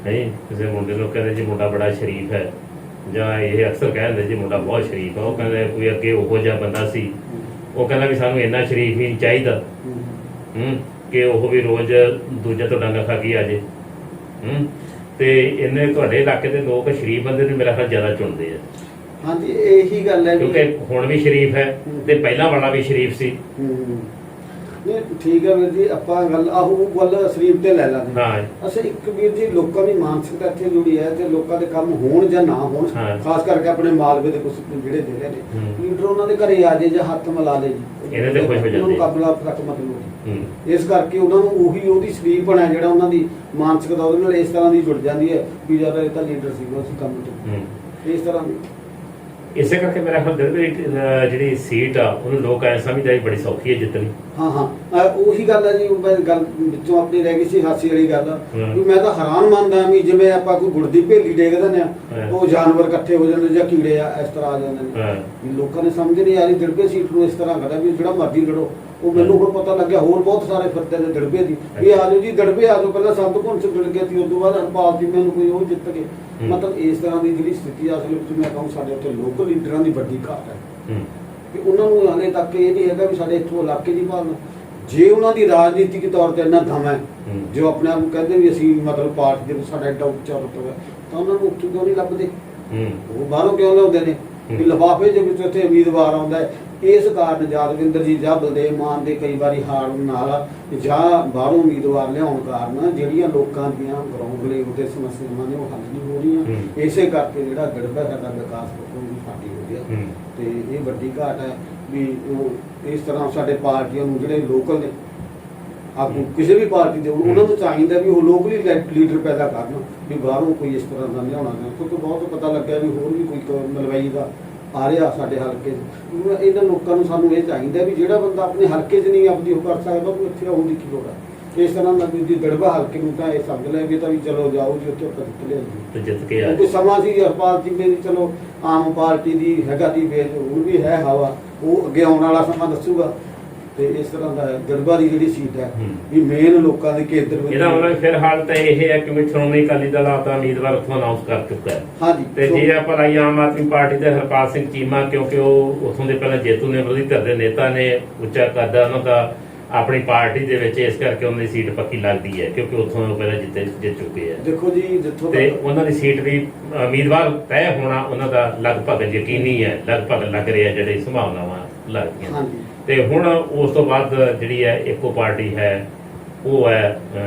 ਨਹੀਂ ਕਿਸੇ ਮੁੰਡੇ ਨੂੰ, ਕਹਿੰਦੇ ਜੀ ਮੁੰਡਾ ਬੜਾ ਸ਼ਰੀਫ ਹੈ, ਜਾਂ ਇਹ ਅਕਸਰ ਕਹਿੰਦੇ ਜੀ ਮੁੰਡਾ ਬਹੁਤ ਸ਼ਰੀਫ ਆ, ਉਹ ਕਹਿੰਦੇ ਕੋਈ ਅੱਗੇ ਉਹੋ ਜਿਹਾ ਬੰਦਾ ਸੀ, ਉਹ ਕਹਿੰਦਾ ਵੀ ਸਾਨੂੰ ਇੰਨਾ ਸ਼ਰੀਫ ਹੀ ਨਹੀਂ ਚਾਹੀਦਾ ਕਿ ਉਹ ਵੀ ਰੋਜ਼ ਦੂਜੇ ਤੋਂ ਡੰਗਾ ਖਾ ਕੇ ਆ ਜੇ। ਤੇ ਇਹਨੇ ਤੁਹਾਡੇ ਇਲਾਕੇ ਦੇ ਲੋਕ ਸ਼ਰੀਫ ਬੰਦੇ ਨੂੰ ਮੇਰਾ ਖਿਆਲ ਜ਼ਿਆਦਾ ਚੁਣਦੇ ਆ। ਹਾਂਜੀ ਇਹੀ ਗੱਲ ਹੈ ਕਿਉਂਕਿ ਹੁਣ ਵੀ ਸ਼ਰੀਫ ਹੈ ਤੇ ਪਹਿਲਾਂ ਵਾਲਾ ਵੀ ਸ਼ਰੀਫ ਸੀ। ਨਹੀਂ ਠੀਕ ਹੈ ਵੀਰ ਜੀ, ਆਪਾਂ ਗੱਲ ਉਹ ਗੱਲ ਸ਼ਰੀਫ ਤੇ ਲੈ ਲਾਂਗੇ। ਹਾਂ ਅੱਛਾ ਇੱਕ ਵੀਰ ਜੀ, ਲੋਕਾਂ ਦੀ ਮਾਨਸਿਕਤਾ ਇੱਥੇ ਜੁੜੀ ਹੈ ਤੇ ਲੋਕਾਂ ਦੇ ਕੰਮ ਹੋਣ ਜਾਂ ਨਾ ਹੋਣ, ਖਾਸ ਕਰਕੇ ਆਪਣੇ ਮਾਲਵੇ ਦੇ ਕੁਝ ਜਿਹੜੇ ਜ਼ਿਲ੍ਹੇ ਨੇ, ਲੀਡਰ ਉਹਨਾਂ ਦੇ ਘਰੇ ਆ ਜੇ ਜਾਂ ਹੱਥ ਮਿਲਾ ਲੇ ਜੀ, ਇਹਦੇ ਤੇ ਖੁਸ਼ ਹੋ ਜਾਂਦੇ ਮੁਕਾਬਲਾ ਤੱਕ ਮਤਲਬ ਇਸ ਕਰਕੇ ਉਹਨਾਂ ਨੂੰ ਉਹਦੀ ਸ਼ਰੀਫਪਣ ਹੈ ਜਿਹੜਾ ਉਹਨਾਂ ਦੀ ਮਾਨਸਿਕਤਾ ਉਹਦੇ ਨਾਲ ਇਸ ਤਰ੍ਹਾਂ ਦੀ ਜੁੜ ਜਾਂਦੀ ਹੈ ਵੀ ਯਾਰ ਇਹ ਤਾਂ ਲੀਡਰ ਸੀਗਾ, ਅਸੀਂ ਕੰਮ ਤੋਂ ਇਸ ਤਰ੍ਹਾਂ ਦੀ। ਇਸੇ ਕਰਕੇ ਮੇਰਾ ਖਿਆਲ ਜਿਹੜੀ ਸੀਟ ਆ ਉਹਨੂੰ ਲੋਕ ਐ ਸਮਝਦੇ ਬੜੀ ਸੌਖੀ ਹੈ ਜਿੱਤਣੀ। ਹਾਂ ਉਹੀ ਗੱਲ ਹੈ ਜੀ, ਗੱਲ ਵਿੱਚੋਂ ਆਪਣੀ ਰਹਿ ਗਈ ਸੀ ਹਾਸੀ ਵਾਲੀ ਗੱਲ ਵੀ ਮੈਂ ਤਾਂ ਹੈਰਾਨ ਮੰਨਦਾ ਵੀ ਜਿਵੇਂ ਆਪਾਂ ਕੋਈ ਗੁੜ ਦੀ ਭੇਲੀ ਡੇਗ ਦਿੰਦੇ ਆ, ਉਹ ਜਾਨਵਰ ਇਕੱਠੇ ਹੋ ਜਾਂਦੇ ਜਾਂ ਕੀੜੇ ਆ ਇਸ ਤਰ੍ਹਾਂ ਆ ਜਾਂਦੇ ਨੇ। ਲੋਕਾਂ ਨੇ ਸਮਝ ਨਹੀਂ ਆ ਰਹੀ ਦਿੜਬੇ ਸੀਟ ਨੂੰ ਇਸ ਤਰ੍ਹਾਂ ਕਰਦਾ ਵੀ ਜਿਹੜਾ ਮਰਜ਼ੀ ਲੜੋ। ਉਹ ਮੈਨੂੰ ਹੁਣ ਪਤਾ ਲੱਗਿਆ ਹੋਰ ਬਹੁਤ ਸਾਰੇ ਫਿਰਦੇ ਨੇ ਦਿੜਬੇ ਦੀ ਵੀ ਆ ਜਾਓ ਜੀ ਦਿੜਬੇ ਆ ਜਾਓ, ਪਹਿਲਾਂ ਸਭ ਤੋਂ ਘੁੰਨ ਚ ਜੁੜ ਗਿਆ ਸੀ, ਉਸ ਤੋਂ ਬਾਅਦ ਹਰਪਾਲ ਜੀ ਮੈਨੂੰ ਕੋਈ ਉਹ ਜਿੱਤ ਗਏ। ਮਤਲਬ ਇਸ ਤਰ੍ਹਾਂ ਦੀ ਜਿਹੜੀ ਸਥਿਤੀ ਅਸਲ ਵਿੱਚ ਮੈਂ ਕਹੂੰ ਸਾਡੇ ਉੱਥੇ ਲੋਕਲ ਲੀਡਰਾਂ ਦੀ ਵੱਡੀ ਘਾਟ ਹੈ ਕਿ ਉਹਨਾਂ ਨੂੰ ਹਾਲੇ ਤੱਕ ਇਹ ਨਹੀਂ ਹੈਗਾ ਵੀ ਸਾਡੇ ਇੱਥੋਂ ਇਲਾਕੇ ਦੀ ਭਾਵਨਾ। ਜੇ ਉਹਨਾਂ ਦੀ ਰਾਜਨੀਤਿਕ ਤੌਰ ਤੇ ਇੰਨਾ ਦਮ ਹੈ, ਜੋ ਆਪਣੇ ਆਪ ਨੂੰ ਕਹਿੰਦੇ ਵੀ ਅਸੀਂ ਮਤਲਬ ਪਾਰਟੀ ਦੇ ਵਿੱਚ ਸਾਡਾ ਐਡਾ ਉੱਚਾ ਰੁਤਬਾ ਹੈ, ਤਾਂ ਉਹਨਾਂ ਨੂੰ ਉੱਥੋਂ ਕਿਉਂ ਨਹੀਂ ਲੱਭਦੇ? ਉਹ ਬਾਹਰੋਂ ਕਿਉਂ ਲਿਆਉਂਦੇ ਨੇ ਵੀ ਲਿਫਾਫੇ ਦੇ ਵਿੱਚ ਉੱਥੇ ਉਮੀਦਵਾਰ ਆਉਂਦਾ ਹੈ। ਇਸ ਕਾਰਨ ਯਾਦਵਿੰਦਰ ਜੀ ਜਾਂ ਬਲਦੇਵ ਮਾਨ ਦੇ ਕਈ ਵਾਰੀ ਹਾਰ ਨਾਲ ਜਾਂ ਬਾਹਰੋਂ ਉਮੀਦਵਾਰ ਲਿਆਉਣ ਕਾਰਨ ਜਿਹੜੀਆਂ ਲੋਕਾਂ ਦੀਆਂ ਗਰਾਊਂਡ ਲੈਵਲ ਤੇ ਸਮੱਸਿਆਵਾਂ ਨੇ ਉਹ ਹੱਲ ਨਹੀਂ ਹੋ ਰਹੀਆਂ। ਇਸੇ ਕਰਕੇ ਜਿਹੜਾ ਦਿੜਬਾ ਸਾਡਾ ਵਿਕਾਸ ਪੱਖੋਂ ਵੀ ਸਾਡੀ ਹੋ ਗਿਆ ਤੇ ਇਹ ਵੱਡੀ ਘਾਟ ਹੈ ਵੀ ਉਹ ਇਸ ਤਰ੍ਹਾਂ ਸਾਡੇ ਪਾਰਟੀਆਂ ਨੂੰ ਜਿਹੜੇ ਲੋਕਲ ਨੇ ਆਗੂ ਕਿਸੇ ਵੀ ਪਾਰਟੀ ਦੇ ਉਹਨਾਂ ਨੂੰ ਚਾਹੀਦਾ ਵੀ ਉਹ ਲੋਕਲੀ ਲੀਡਰ ਪੈਦਾ ਕਰਨ ਵੀ ਬਾਹਰੋਂ ਕੋਈ ਇਸ ਤਰ੍ਹਾਂ ਦਾ ਲਿਆਉਣਾ ਨਾ, ਕਿਉਂਕਿ ਬਹੁਤ ਪਤਾ ਲੱਗਿਆ ਵੀ ਹੋਰ ਵੀ ਕੋਈ ਮਲਵਈ ਦਾ ਆ ਰਿਹਾ ਸਾਡੇ ਹਲਕੇ 'ਚ। ਇਹਨਾਂ ਲੋਕਾਂ ਨੂੰ ਸਾਨੂੰ ਇਹ ਚਾਹੀਦਾ ਵੀ ਜਿਹੜਾ ਬੰਦਾ ਆਪਣੇ ਹਲਕੇ 'ਚ ਨਹੀਂ ਆਪਦੀ ਉਹ ਕਰ ਸਕਦਾ ਉਹ ਇੱਥੇ ਆਉਣ ਦੀ ਕੀ ਲੋੜ ਹੈ। ਇਸ ਤਰ੍ਹਾਂ ਨਾਲ ਜੀ ਦਿੜਬਾ ਹਲਕੇ ਨੂੰ ਤਾਂ ਇਹ ਸਮਝ ਲੈ ਵੀ ਤਾਂ ਵੀ ਚਲੋ ਜਾਓ ਜੀ ਉੱਥੇ ਆਪਾਂ ਜਿੱਤ ਲਿਆ ਜਿੱਤ ਕੇ ਆ। ਕੋਈ ਸਮਾਂ ਸੀ ਹਰਪਾਲ ਸਿੰਘ ਦੀ ਚਲੋ ਆਮ ਪਾਰਟੀ ਦੀ ਹੈਗਾ ਦੀ ਵੇਚ ਹੁਣ ਵੀ ਹੈ ਹਵਾ, ਉਹ ਅੱਗੇ ਆਉਣ ਵਾਲਾ ਸਮਾਂ ਦੱਸੂਗਾ। ਤੇ ਇਸ ਤਰ੍ਹਾਂ ਦਾ ਦਿੜਬਾ ਦੀ ਜਿਹੜੀ ਸੀਟ ਹੈ ਵੀ ਮੇਨ ਲੋਕਾਂ ਦੇ ਕੇਂਦਰ ਵਿੱਚ ਇਹਦਾ ਮਤਲਬ ਫਿਰ ਹਾਲ ਤਾਂ ਇਹ ਹੈ ਕਿ ਸ਼੍ਰੋਮਣੀ ਅਕਾਲੀ ਦਲ ਆਪਣਾ ਉਮੀਦਵਾਰ ਉੱਥੋਂ ਅਨਾਉਂਸ ਕਰ ਚੁੱਕਾ ਹੈ। ਹਾਂਜੀ ਤੇ ਜੇ ਆਪਾਂ ਲਾਈ ਆਮ ਆਦਮੀ ਪਾਰਟੀ ਦੇ ਹਰਪਾਲ ਸਿੰਘ ਚੀਮਾ, ਕਿਉਂਕਿ ਉਹ ਉੱਥੋਂ ਦੇ ਪਹਿਲਾਂ ਜੇਤੂ ਨੇ, ਵਿਰੋਧੀ ਧਿਰ ਦੇ ਨੇਤਾ ਨੇ, ਉੱਚਾ ਕੱਦ ਉਹਨਾਂ ਦਾ ਆਪਣੀ ਪਾਰਟੀ ਦੇ ਵਿੱਚ, ਇਸ ਕਰਕੇ ਉਹਨਾਂ ਦੀ ਸੀਟ ਪੱਕੀ ਲੱਗਦੀ ਹੈ ਕਿਉਂਕਿ ਉੱਥੋਂ ਉਹ ਪਹਿਲਾਂ ਜਿੱਤ ਚੁੱਕੇ ਆ। ਦੇਖੋ ਜੀ ਜਿੱਥੋਂ ਤੇ ਉਹਨਾਂ ਦੀ ਸੀਟ ਵੀ ਉਮੀਦਵਾਰ ਤੈਅ ਹੋਣਾ ਉਹਨਾਂ ਦਾ ਲਗਭਗ ਯਕੀਨੀ ਹੈ, ਲਗਭਗ ਲੱਗ ਰਿਹਾ ਜਿਹੜੇ ਸੰਭਾਵਨਾਵਾਂ ਲੱਗਦੀਆਂ। ਤੇ ਹੁਣ ਉਸ ਤੋਂ ਬਾਅਦ ਜਿਹੜੀ ਹੈ ਇੱਕੋ ਪਾਰਟੀ ਹੈ ਉਹ ਹੈ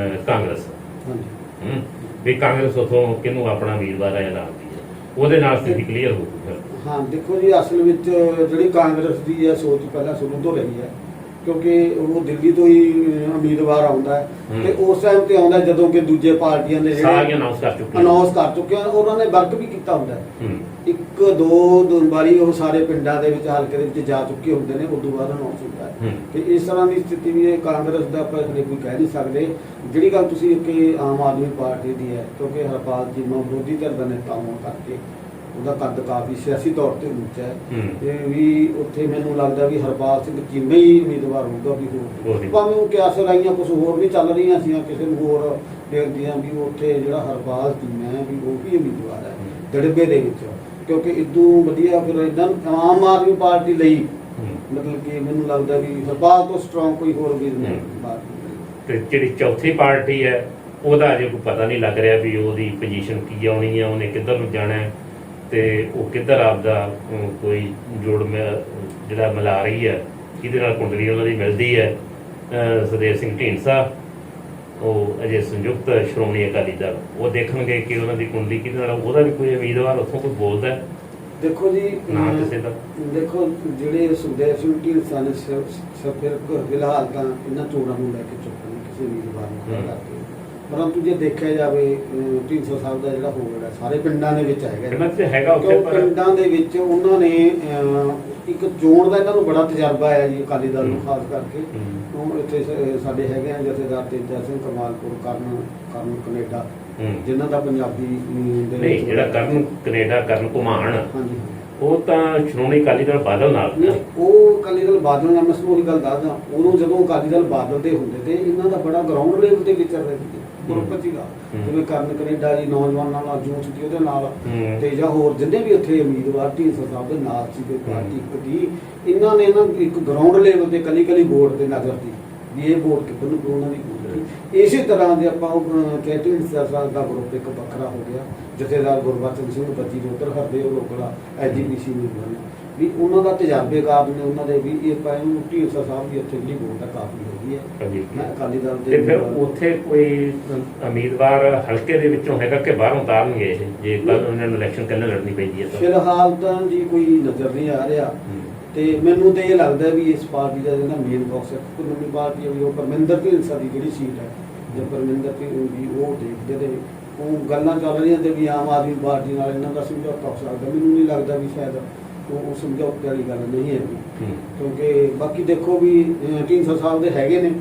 ਕਾਂਗਰਸ। ਵੀ ਕਾਂਗਰਸ ਉਥੋਂ ਕਿਹਨੂੰ ਆਪਣਾ ਉਮੀਦਵਾਰ ਐਲਾਨਦੀ ਹੈ, ਉਹਦੇ ਨਾਲ ਸਥਿਤੀ ਕਲੀਅਰ ਹੋਊਗੀ। ਹਾਂ ਦੇਖੋ ਜੀ ਅਸਲ ਵਿੱਚ ਜਿਹੜੀ ਕਾਂਗਰਸ ਦੀ ਹੈ ਸੋਚ ਪਹਿਲਾਂ ਸ਼ੁਰੂ ਤੋਂ ਰਹੀ ਹੈ, ਕਿਉਂਕਿ ਉਹ ਦਿੱਲੀ ਤੋਂ ਹੀ ਉਮੀਦਵਾਰ ਆਉਂਦਾ ਹੈ ਤੇ ਉਸ ਟਾਈਮ ਤੇ ਆਉਂਦਾ ਜਦੋਂ ਕਿ ਦੂਜੇ ਪਾਰਟੀਆਂ ਦੇ ਸਾਰੀਆਂ ਅਨਾਉਂਸ ਕਰ ਚੁੱਕੇ ਹਨ, ਉਹਨਾਂ ਨੇ ਵਰਕ ਵੀ ਕੀਤਾ ਹੁੰਦਾ ਹੈ। ਇੱਕ ਦੋ ਵਾਰੀ ਉਹ ਸਾਰੇ ਪਿੰਡਾਂ ਦੇ ਵਿੱਚ ਹਲਕੇ ਦੇ ਵਿੱਚ ਜਾ ਚੁੱਕੇ ਹੁੰਦੇ ਨੇ, ਉਦੋਂ ਬਾਅਦ ਅਨਾਉਂਸ ਹੁੰਦਾ ਹੈ। ਤੇ ਇਸ ਤਰ੍ਹਾਂ ਦੀ ਸਥਿਤੀ ਵੀ ਇਹ ਕਾਂਗਰਸ ਦਾ ਆਪਾਂ ਕੋਈ ਕਹਿ ਨਹੀਂ ਸਕਦੇ। ਜਿਹੜੀ ਗੱਲ ਤੁਸੀਂ ਕਿ ਆਮ ਆਦਮੀ ਪਾਰਟੀ ਦੀ ਹੈ, ਕਿਉਂਕਿ ਹਰਪਾਲ ਜੀ ਵਿਰੋਧੀ ਧਿਰ ਦਾ ਨੇਤਾ ਹੋਣ ਕਰਕੇ ਉਹਦਾ ਕੱਦ ਕਾਫੀ ਸਿਆਸੀ ਤੌਰ ਤੇ ਉੱਚਾ ਹੈ ਤੇ ਵੀ ਉੱਥੇ ਮੈਨੂੰ ਲੱਗਦਾ ਵੀ ਹਰਪਾਲ ਸਿੰਘ ਚੀਮਾ ਹੀ ਉਮੀਦਵਾਰ ਹੋਊਗਾ। ਵੀ ਹੋਰ ਭਾਵੇਂ ਉਹ ਕਿਆਸ ਲਾਈਆਂ ਕੁਝ ਹੋਰ ਵੀ ਚੱਲ ਰਹੀਆਂ ਸੀ, ਕਿਸੇ ਨੂੰ ਹੋਰ ਦੇਖਦੀਆਂ ਵੀ ਉੱਥੇ ਜਿਹੜਾ ਹਰਪਾਲ ਚੀਮਾ ਹੈ ਵੀ ਉਹ ਵੀ ਉਮੀਦਵਾਰ ਹੈ ਦਿੜਬੇ ਦੇ ਵਿੱਚ, ਕਿਉਂਕਿ ਇਦੋਂ ਵਧੀਆ ਫਿਰ ਇਦਾਂ ਆਮ ਆਦਮੀ ਪਾਰਟੀ ਲਈ ਮਤਲਬ ਕਿ ਮੈਨੂੰ ਲੱਗਦਾ ਵੀ ਹਰਪਾਲ ਤੋਂ ਸਟਰੋਂਗ ਕੋਈ ਹੋਰ ਵੀ ਨਹੀਂ। ਤੇ ਜਿਹੜੀ ਚੌਥੀ ਪਾਰਟੀ ਹੈ ਉਹਦਾ ਅਜੇ ਕੋਈ ਪਤਾ ਨਹੀਂ ਲੱਗ ਰਿਹਾ ਵੀ ਉਹਦੀ ਪੋਜੀਸ਼ਨ ਕੀ ਆਉਣੀ ਹੈ, ਉਹਨੇ ਕਿੱਧਰ ਨੂੰ ਜਾਣਾ ਹੈ ਤੇ ਉਹ ਕਿੱਧਰ ਆਪਦਾ ਕੋਈ ਜੋੜ ਜਿਹੜਾ ਮਿਲਾ ਰਹੀ ਹੈ, ਕਿਹਦੇ ਨਾਲ ਕੁੰਡਲੀ ਉਹਨਾਂ ਦੀ ਮਿਲਦੀ ਹੈ। ਸੁਖਦੇਵ ਸਿੰਘ ਢੀਂਡਸਾ ਉਹ ਅਜੇ ਸੰਯੁਕਤ ਸ਼੍ਰੋਮਣੀ ਅਕਾਲੀ ਦਲ, ਉਹ ਦੇਖਣਗੇ ਕਿ ਉਹਨਾਂ ਦੀ ਕੁੰਡਲੀ ਕਿਹਦੇ ਨਾਲ, ਉਹਦਾ ਵੀ ਕੋਈ ਉਮੀਦਵਾਰ ਉੱਥੋਂ ਕੋਈ ਬੋਲਦਾ। ਦੇਖੋ ਜੀ ਨਾ ਕਿਸੇ ਦਾ ਦੇਖੋ ਜਿਹੜੇ ਸੁਖਦੇਵ ਸਿੰਘ ਢੀਂਡਸਾ ਨੇ ਫਿਰ ਫਿਲਹਾਲ ਤਾਂ ਇਹਨਾਂ ਚੋਣਾਂ ਨੂੰ ਲੈ ਕੇ ਚੁੱਕਣ ਕਿਸੇ ਉਮੀਦਵਾਰ ਨੂੰ ਖੜਾ ਕਰਕੇ, ਪਰੰਤੂ ਜੇ ਦੇਖਿਆ ਜਾਵੇ ਢੀਂਡਸਾ ਸਾਹਿਬ ਦਾ ਜਿਹੜਾ ਹੋਵੇਗਾ ਸਾਰੇ ਪਿੰਡਾਂ ਦੇ ਵਿੱਚ ਹੈਗਾ ਪਿੰਡਾਂ ਦੇ ਵਿੱਚ ਉਹਨਾਂ ਨੇ ਇੱਕ ਚੋਣ ਦਾ ਇਹਨਾਂ ਨੂੰ ਬੜਾ ਤਜਰਬਾ ਹੈ ਜੀ ਅਕਾਲੀ ਦਲ ਨੂੰ ਖਾਸ ਕਰਕੇ। ਇੱਥੇ ਸਾਡੇ ਹੈਗੇ ਆ ਜਥੇਦਾਰ ਤੇਜਾ ਸਿੰਘ ਕਮਾਲਪੁਰ, ਕਰਨ ਕੈਨੇਡਾ, ਜਿਨ੍ਹਾਂ ਦਾ ਪੰਜਾਬੀ ਜਿਹੜਾ ਕਰਨ ਕੈਨੇਡਾ ਕਰਨ ਘੁਮਾਣ, ਉਹ ਤਾਂ ਸ਼੍ਰੋਮਣੀ ਅਕਾਲੀ ਦਲ ਬਾਦਲ ਨਾਲ ਉਹ ਅਕਾਲੀ ਦਲ ਬਾਦਲ ਨਾਲ, ਮੈਂ ਉਹੀ ਗੱਲ ਦੱਸਦਾ, ਉਦੋਂ ਜਦੋਂ ਅਕਾਲੀ ਦਲ ਬਾਦਲ ਦੇ ਹੁੰਦੇ ਤੇ ਇਹਨਾਂ ਦਾ ਬੜਾ ਗਰਾਊਂਡ ਲੈਵਲ ਤੇ ਵਿਚਰ ਰਹੇ ਸੀ ਗਰੁੱਪ ਸੀਗਾ, ਜਿਵੇਂ ਕਰਨ ਕੈਨੇਡਾ ਜੀ ਨੌਜਵਾਨਾਂ ਨਾਲ ਜੂਸ ਸੀ ਉਹਦੇ ਨਾਲ, ਤੇ ਜਾਂ ਹੋਰ ਜਿੰਨੇ ਵੀ ਉੱਥੇ ਉਮੀਦਵਾਰ ਢੀਂਡਸਾ ਸਾਹਿਬ ਦੇ ਨਾਲ ਸੀਗੇ ਪਾਰਟੀ ਇੱਕ ਦੀ, ਇਹਨਾਂ ਨੇ ਨਾ ਇੱਕ ਗਰਾਊਂਡ ਲੈਵਲ ਤੇ ਕੱਲੀ ਵੋਟ ਤੇ ਨਜ਼ਰ ਦੀ ਵੀ ਇਹ ਵੋਟ ਕਿੱਧਰ ਨੂੰ ਉਹਨਾਂ ਦੀ ਵੋਟ। ਇਸੇ ਤਰ੍ਹਾਂ ਦੇ ਆਪਾਂ ਢੀਂਡਸਾ ਸਾਹਿਬ ਦਾ ਗਰੁੱਪ ਇੱਕ ਵੱਖਰਾ ਹੋ ਗਿਆ, ਜਥੇਦਾਰ ਗੁਰਬਚਨ ਸਿੰਘ ਬੱਜੀ ਦੇ ਉੱਧਰ ਹਰਦੇਵ ਰੋਗਲਾ ਐਜੀਪੀਸੀ ਮੈਂਬਰ ਨੇ, ਵੀ ਉਹਨਾਂ ਦਾ ਤਜਰਬੇਕਾਰ ਨੇ ਉਹਨਾਂ ਦੇ, ਵੀ ਇਹ ਪਾਏ ਨੂੰ ਢੀਂਡਸਾ ਸਾਹਿਬ ਦੀ ਉੱਥੇ ਜਿਹੜੀ ਵੋਟ ਆ ਕਾਫੀ ਹੈਗੀ ਹੈ। ਮੈਂ ਅਕਾਲੀ ਦਲ ਦੇ ਫਿਰ ਉੱਥੇ ਕੋਈ ਉਮੀਦਵਾਰ ਹਲਕੇ ਦੇ ਵਿੱਚੋਂ ਹੈਗਾ ਕਿ ਬਾਹਰੋਂ ਉਤਾਰਨਗੇ ਇਹ, ਜੇ ਕੱਲ ਉਹਨਾਂ ਨੂੰ ਇਲੈਕਸ਼ਨ ਕੱਲ੍ਹ ਲੜਨੀ ਪੈਂਦੀ ਹੈ ਤਾਂ? ਫਿਲਹਾਲ ਤਾਂ ਜੀ ਕੋਈ ਨਜ਼ਰ ਨਹੀਂ ਆ ਰਿਹਾ, ਤੇ ਮੈਨੂੰ ਤਾਂ ਇਹ ਲੱਗਦਾ ਵੀ ਇਸ ਪਾਰਟੀ ਦਾ ਜਿਹੜਾ ਮੇਨ ਬਾਕਸ ਹੈ, ਕੋਈ ਨਵੀਂ ਪਾਰਟੀ ਵੀ ਉਹ ਪਰਮਿੰਦਰ ਢੀਂਡਸਾ ਦੀ ਜਿਹੜੀ ਸੀਟ ਹੈ, ਜੇ ਪਰਮਿੰਦਰ ਢੀਂਡਸਾ ਉਹ ਦੇਖਦੇ ਤੇ ਉਹ ਗੱਲਾਂ ਚੱਲ ਰਹੀਆਂ ਤੇ ਵੀ ਆਮ ਆਦਮੀ ਪਾਰਟੀ ਨਾਲ ਇਹਨਾਂ ਦਾ ਸਮਝੌਤਾ ਹੋ ਸਕਦਾ, ਮੈਨੂੰ ਨਹੀਂ ਲੱਗਦਾ ਵੀ ਸ਼ਾਇਦ ਉਹ ਸਮਝੌਤੇ ਵਾਲੀ ਗੱਲ ਨਹੀਂ ਹੈ, ਕਿਉਂਕਿ ਬਾਕੀ ਦੇਖੋ ਵੀ ਢੀਂਡਸਾ ਸਾਹਿਬ ਦੇ ਹੈਗੇ ਨੇ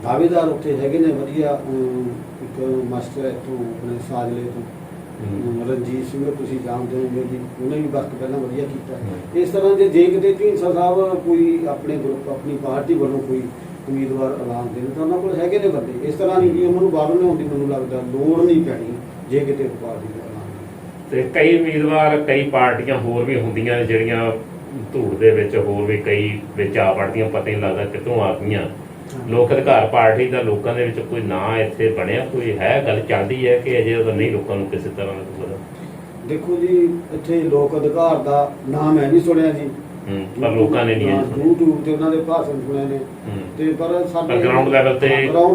ਦਾਅਵੇਦਾਰ, ਉੱਥੇ ਹੈਗੇ ਨੇ ਵਧੀਆ, ਇੱਕ ਮਾਸਟਰ ਇੱਥੋਂ ਆਪਣੇ ਸਾਜਲੇ ਤੋਂ ਰਣਜੀਤ ਸਿੰਘ ਤੁਸੀਂ ਜਾਣਦੇ ਹੋਗੇ ਜੀ, ਉਹਨੇ ਵੀ ਵਕਤ ਪਹਿਲਾਂ ਵਧੀਆ ਕੀਤਾ। ਇਸ ਤਰ੍ਹਾਂ ਦੇ ਜੇ ਕਿਤੇ ਢੀਂਡਸਾ ਸਾਹਿਬ ਕੋਈ ਆਪਣੇ ਗਰੁੱਪ ਆਪਣੀ ਪਾਰਟੀ ਵੱਲੋਂ ਕੋਈ ਉਮੀਦਵਾਰ ਐਲਾਨ ਦੇਣ ਤਾਂ ਉਹਨਾਂ ਕੋਲ ਹੈਗੇ ਨੇ ਬੰਦੇ, ਇਸ ਤਰ੍ਹਾਂ ਨਹੀਂ ਕਿ ਉਹਨਾਂ ਨੂੰ ਬਾਹਰੋਂ ਲਿਆਉਣ ਦੀ ਮੈਨੂੰ ਲੱਗਦਾ ਲੋੜ ਨਹੀਂ ਪੈਣੀ ਜੇ ਕਿਤੇ ਪਾਰਟੀ ਦਾ ਐਲਾਨ। ਤੇ ਕਈ ਉਮੀਦਵਾਰ ਕਈ ਪਾਰਟੀਆਂ ਹੋਰ ਵੀ ਹੁੰਦੀਆਂ ਜਿਹੜੀਆਂ ਧੂੜ ਦੇ ਵਿੱਚ, ਹੋਰ ਵੀ ਕਈ ਵਿੱਚ ਆ ਵੜਦੀਆਂ, ਪਤਾ ਨਹੀਂ ਲੱਗਦਾ ਕਿੱਥੋਂ ਆ ਗਈਆਂ। ਲੋਕ ਅਧਿਕਾਰ ਪਾਰਟੀ ਦਾ ਲੋਕਾਂ ਦੇ ਵਿੱਚ ਕੋਈ ਨਾਂ ਇੱਥੇ ਬਣਿਆ, ਕੋਈ ਹੈ ਗੱਲ ਚੱਲਦੀ ਹੈ ਕਿ ਅਜੇ ਉਹਦਾ ਨਹੀਂ ਲੋਕਾਂ ਨੂੰ ਕਿਸੇ ਤਰ੍ਹਾਂ ਦਾ ਪਤਾ? ਦੇਖੋ ਜੀ ਇੱਥੇ ਲੋਕ ਅਧਿਕਾਰ ਦਾ ਨਾਮ ਹੈ ਨਹੀਂ ਸੁਣਿਆ ਜੀ, ਪਰ ਲੋਕਾਂ ਨੇ ਨਹੀਂ YouTube ਤੇ ਉਹਨਾਂ ਦੇ ਭਾਸ਼ਣ ਸੁਣੇ ਨੇ, ਤੇ ਪਰ ਸਾਡੇ ਗਰਾਊਂਡ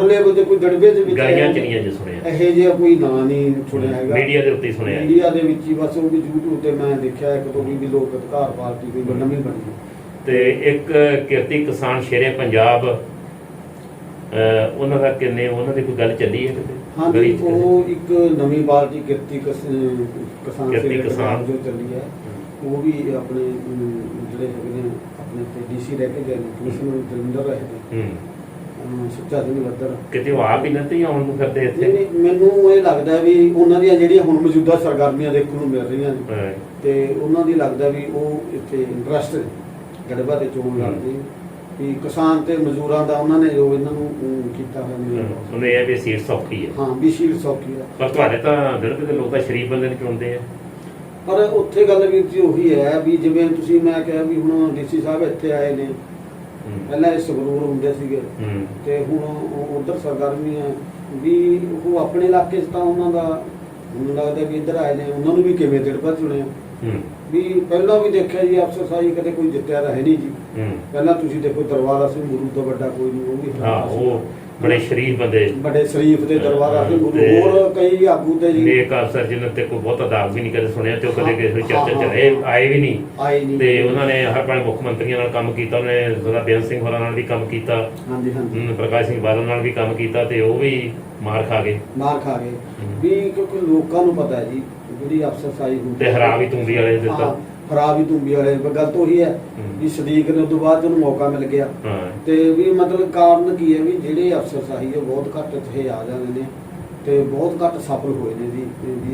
ਲੈਵਲ ਤੇ ਕੋਈ ਦੜਬੇ ਦੇ ਵਿੱਚ ਗਲੀਆਂ ਚ ਨਹੀਂ ਅਜੇ ਸੁਣਿਆ, ਇਹੋ ਜਿਹਾ ਕੋਈ ਨਾਂ ਨਹੀਂ ਸੁਣਿਆ ਹੈਗਾ। ਮੀਡੀਆ ਦੇ ਉੱਤੇ ਸੁਣਿਆ, ਮੀਡੀਆ ਦੇ ਵਿੱਚ ਹੀ ਬਸ ਉਹ ਵੀ YouTube ਤੇ ਮੈਂ ਦੇਖਿਆ ਇੱਕ ਦੋ ਵੀ ਲੋਕ ਅਧਿਕਾਰ ਪਾਰਟੀ ਕੋਈ ਨਵੀਂ ਬਣੀ। ਤੇ ਇੱਕ ਕਿਰਤੀ ਕਿਸਾਨ ਸ਼ੇਰੇ ਪੰਜਾਬ, ਉਹਨਾਂ ਦਾ ਕਿੰਨੇ ਉਹਨਾਂ ਦੀ ਕੋਈ ਗੱਲ ਚੱਲੀ ਹੈ ਕਿਤੇ? ਹਾਂਜੀ, ਉਹ ਇੱਕ ਨਵੀਂ ਪਾਰਟੀ ਕਿਰਤੀ ਕਿਸਾਨ ਜੋ ਚੱਲੀ ਹੈ, ਉਹ ਵੀ ਆਪਣੇ ਜਿਹੜੇ ਹੈਗੇ ਨੇ ਆਪਣੇ ਡੀਸੀ ਰਹਿ ਕੇ ਗਏ ਨੇ, ਕਮਿਸ਼ਨਰ ਜਲੰਧਰ ਰਹੇ ਨੇ, ਸੁੱਚਾ ਸਿੰਘ ਲੱਦਰ, ਕਿਤੇ ਉਹ ਆਪ ਹੀ ਨਹੀਂ ਆਉਣ ਨੂੰ ਫਿਰਦੇ ਇੱਥੇ? ਮੈਨੂੰ ਇਹ ਲੱਗਦਾ ਵੀ ਉਹਨਾਂ ਦੀਆਂ ਜਿਹੜੀਆਂ ਹੁਣ ਮੌਜੂਦਾ ਸਰਗਰਮੀਆਂ ਦੇਖਣ ਨੂੰ ਮਿਲ ਰਹੀਆਂ ਨੇ, ਤੇ ਉਹਨਾਂ ਦੀ ਲੱਗਦਾ ਵੀ ਉਹ ਇੱਥੇ ਇੰਟਰਸਟ ਗੜਬਾ ਦੇ ਚੋਣ ਲੜਦੇ ਵੀ ਕਿਸਾਨ ਤੇ ਮਜ਼ਦੂਰਾਂ ਦਾ ਉਹਨਾਂ ਨੇ ਜੋ ਇਹਨਾਂ ਨੂੰ ਕੀਤਾ ਹੋਇਆ ਉਹਨੇ ਇਹ ਵੀ ਸੀਟ ਸੌਖੀ ਹੈ। ਹਾਂ ਵੀ ਸੀਟ ਸੌਖੀ ਹੈ, ਪਰ ਤੁਹਾਡੇ ਤਾਂ ਦਿਲਪੇ ਦੇ ਲੋਕ ਤਾਂ ਸ਼ਰੀਫ ਬੰਦੇ ਨੂੰ ਚੁਣਦੇ ਆ। ਪਰ ਉੱਥੇ ਗੱਲ ਵੀ ਉਹੀ ਹੈ ਵੀ ਜਿਵੇਂ ਤੁਸੀਂ ਮੈਂ ਕਿਹਾ ਵੀ ਹੁਣ ਡੀਸੀ ਸਾਹਿਬ ਇੱਥੇ ਆਏ ਨੇ, ਪਹਿਲਾਂ ਇਹ ਸੰਗਰੂਰ ਹੁੰਦੇ ਸੀਗੇ, ਤੇ ਹੁਣ ਉਧਰ ਸਰਗਰਮੀ ਹੈ ਵੀ ਉਹ ਆਪਣੇ ਇਲਾਕੇ 'ਚ ਤਾਂ ਉਹਨਾਂ ਦਾ ਮੈਨੂੰ ਲੱਗਦਾ ਵੀ ਇੱਧਰ ਆਏ ਨੇ, ਉਹਨਾਂ ਨੂੰ ਵੀ ਕਿਵੇਂ ਦਿਲਪਾ ਚੁਣਿਆ ਵੀ ਪਹਿਲਾਂ ਵੀ ਦੇਖਿਆ ਜੀ ਅਫਸਰਸ਼ਾਹੀ ਕਦੇ ਕੋਈ ਜਿੱਤਿਆ ਤਾਂ ਹੈ ਨਹੀਂ ਜੀ। ਪਹਿਲਾਂ ਤੁਸੀਂ ਦੇਖੋ ਦਰਬਾਰਾ ਸਿੰਘ ਗੁਰੂ ਤੋਂ ਵੱਡਾ ਕੋਈ ਨਹੀਂ, ਉਹ ਵੀ ਉਹ ਬੜੇ ਸ਼ਰੀਫ ਬੰਦੇ, ਬੜੇ ਸ਼ਰੀਫ ਤੇ ਦਰਬਾਰਾ ਸਿੰਘ ਗੁਰੂ, ਹੋਰ ਕਈ ਆਗੂ ਤੇ ਜੀ ਨੇਕ ਅਫਸਰ ਜਿਹਨਾਂ ਤੇ ਕੋਈ ਬਹੁਤਾ ਦਾਗ ਵੀ ਨਹੀਂ ਕਦੇ ਸੁਣਿਆ, ਤੇ ਉਹ ਕਦੇ ਕਿਸੇ ਚਰਚਾ ਚ ਆਏ ਵੀ ਨਹੀਂ, ਤੇ ਉਹਨਾਂ ਨੇ ਹਰ ਪਾਸੇ ਮੁੱਖ ਮੰਤਰੀਆਂ ਨਾਲ ਕੰਮ ਕੀਤਾ, ਉਹਨੇ ਸਰਦਾਰ ਬੇਅੰਤ ਸਿੰਘ ਹੋਰਾਂ ਨਾਲ ਵੀ ਕੰਮ ਕੀਤਾ, ਪ੍ਰਕਾਸ਼ ਸਿੰਘ ਬਾਦਲ ਨਾਲ ਵੀ ਕੰਮ ਕੀਤਾ, ਤੇ ਉਹ ਵੀ ਮਾਰ ਖਾ ਗਏ ਵੀ, ਕਿਉਂਕਿ ਲੋਕਾਂ ਨੂੰ ਪਤਾ ਹੈ ਜੀ ਜਿਹੜੀ ਅਫਸਰਸ਼ਾਹੀ ਹੁੰਦੀ ਤੇ ਹਰਾ ਵੀ ਤੁੰਬੀ ਵਾਲੇ ਦਿੱਤਾ, ਖਰਾਬ ਹੀ ਤੁੰਬੀ ਵਾਲੇ ਗੱਲ ਤਾਂ ਉਹੀ ਹੈ ਵੀ ਸਦੀਕ ਨੇ ਉਦੋਂ ਬਾਅਦ ਉਹਨੂੰ ਮੌਕਾ ਮਿਲ ਗਿਆ, ਤੇ ਵੀ ਮਤਲਬ ਕਾਰਨ ਕੀ ਹੈ ਵੀ ਜਿਹੜੇ ਅਫਸਰਸ਼ਾਹੀ ਹੈ ਬਹੁਤ ਘੱਟ ਇੱਥੇ ਆ ਜਾਂਦੇ ਨੇ, ਤੇ ਬਹੁਤ ਘੱਟ ਸਫਲ ਹੋਏ ਨੇ ਜੀ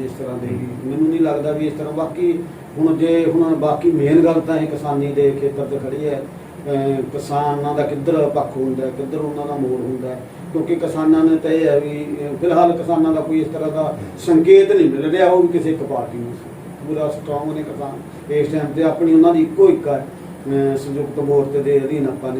ਇਸ ਤਰ੍ਹਾਂ ਦੇ ਵੀ ਮੈਨੂੰ ਨਹੀਂ ਲੱਗਦਾ ਵੀ ਇਸ ਤਰ੍ਹਾਂ। ਬਾਕੀ ਹੁਣ ਬਾਕੀ ਮੇਨ ਗੱਲ ਤਾਂ ਇਹ ਕਿਸਾਨੀ ਦੇ ਖੇਤਰ ਤੇ ਖੜੀ ਹੈ, ਕਿਸਾਨਾਂ ਦਾ ਕਿੱਧਰ ਪੱਖ ਹੁੰਦਾ, ਕਿੱਧਰ ਉਹਨਾਂ ਦਾ ਮੋੜ ਹੁੰਦਾ, ਕਿਉਂਕਿ ਕਿਸਾਨਾਂ ਨੇ ਤਾਂ ਇਹ ਹੈ ਵੀ ਫਿਲਹਾਲ ਕਿਸਾਨਾਂ ਦਾ ਕੋਈ ਇਸ ਤਰ੍ਹਾਂ ਦਾ ਸੰਕੇਤ ਨਹੀਂ ਮਿਲ ਰਿਹਾ ਉਹ ਵੀ ਕਿਸੇ ਇੱਕ ਪਾਰਟੀ ਨੂੰ ਪੂਰਾ ਸਟਰੋਂਗ ਨੇ ਕਿਸਾਨ ਇਸ ਟਾਈਮ ਤੇ ਆਪਣੀ ਉਹਨਾਂ ਦੀ ਇੱਕੋ ਇੱਕ ਹੈ ਸੰਯੁਕਤ ਮੋਰਚੇ ਦੇ ਅਧੀਨ ਆਪਾਂ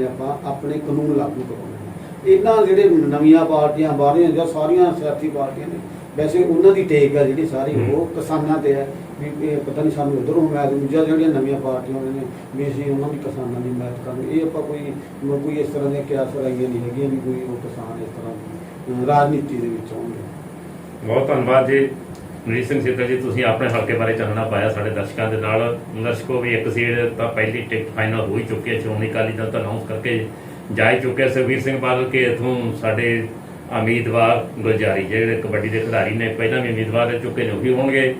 ਆਪਣੇ ਕਾਨੂੰਨ ਲਾਗੂ ਕਰਾਉਣੇ। ਇਹਨਾਂ ਜਿਹੜੇ ਨਵੀਆਂ ਪਾਰਟੀਆਂ ਬਾਹਰੀਆਂ ਜਾਂ ਸਾਰੀਆਂ ਸਿਆਸੀ ਪਾਰਟੀਆਂ ਨੇ ਵੈਸੇ ਉਹਨਾਂ ਦੀ ਟੇਕ ਹੈ ਜਿਹੜੀ ਸਾਰੀ ਉਹ ਕਿਸਾਨਾਂ ਤੇ ਹੈ ਵੀ ਇਹ ਪਤਾ ਨਹੀਂ ਸਾਨੂੰ ਇੱਧਰੋਂ ਹਮਾਇਤ ਦੂਜਾ ਜਿਹੜੀਆਂ ਨਵੀਆਂ ਪਾਰਟੀਆਂ ਨੇ ਵੀ ਅਸੀਂ ਉਹਨਾਂ ਦੀ ਕਿਸਾਨਾਂ ਦੀ ਹਮਾਇਤ ਕਰਾਂਗੇ। ਇਹ ਆਪਾਂ ਕੋਈ ਇਸ ਤਰ੍ਹਾਂ ਦੀਆਂ ਕਿਆਸ ਰਾਈਆਂ ਨਹੀਂ ਹੈਗੀਆਂ ਵੀ ਕੋਈ ਉਹ ਕਿਸਾਨ ਇਸ ਤਰ੍ਹਾਂ ਦੀ ਰਾਜਨੀਤੀ ਦੇ ਵਿੱਚ ਆਉਣਗੇ। ਬਹੁਤ ਧੰਨਵਾਦ ਜੀ ਮਨੀਸ਼ ਸਿੰਘ ਸਿੱਧਾ ਜੀ, ਤੁਸੀਂ ਆਪਣੇ ਹਲਕੇ ਬਾਰੇ ਚਾਨਣਾ ਪਾਇਆ ਸਾਡੇ ਦਰਸ਼ਕਾਂ ਦੇ ਨਾਲ। ਦਰਸ਼ਕੋ ਵੀ ਇੱਕ ਸੀਟ ਤਾਂ ਪਹਿਲੀ ਟਿਕਟ ਫਾਈਨਲ ਹੋ ਹੀ ਚੁੱਕੀ ਹੈ, ਸ਼੍ਰੋਮਣੀ ਅਕਾਲੀ ਦਲ ਤਾਂ ਅਨਾਉਂਸ ਕਰਕੇ ਜਾ ਹੀ ਚੁੱਕਿਆ ਸੁਖਬੀਰ ਸਿੰਘ ਬਾਦਲ ਕੇ ਇੱਥੋਂ ਸਾਡੇ ਉਮੀਦਵਾਰ ਗੁਲਜਾਰੀ ਜਿਹੜੇ ਕਬੱਡੀ ਦੇ ਖਿਡਾਰੀ ਨੇ ਪਹਿਲਾਂ ਵੀ ਉਮੀਦਵਾਰ ਰਹਿ ਚੁੱਕੇ ਨੇ ਉਹ ਵੀ ਹੋਣਗੇ।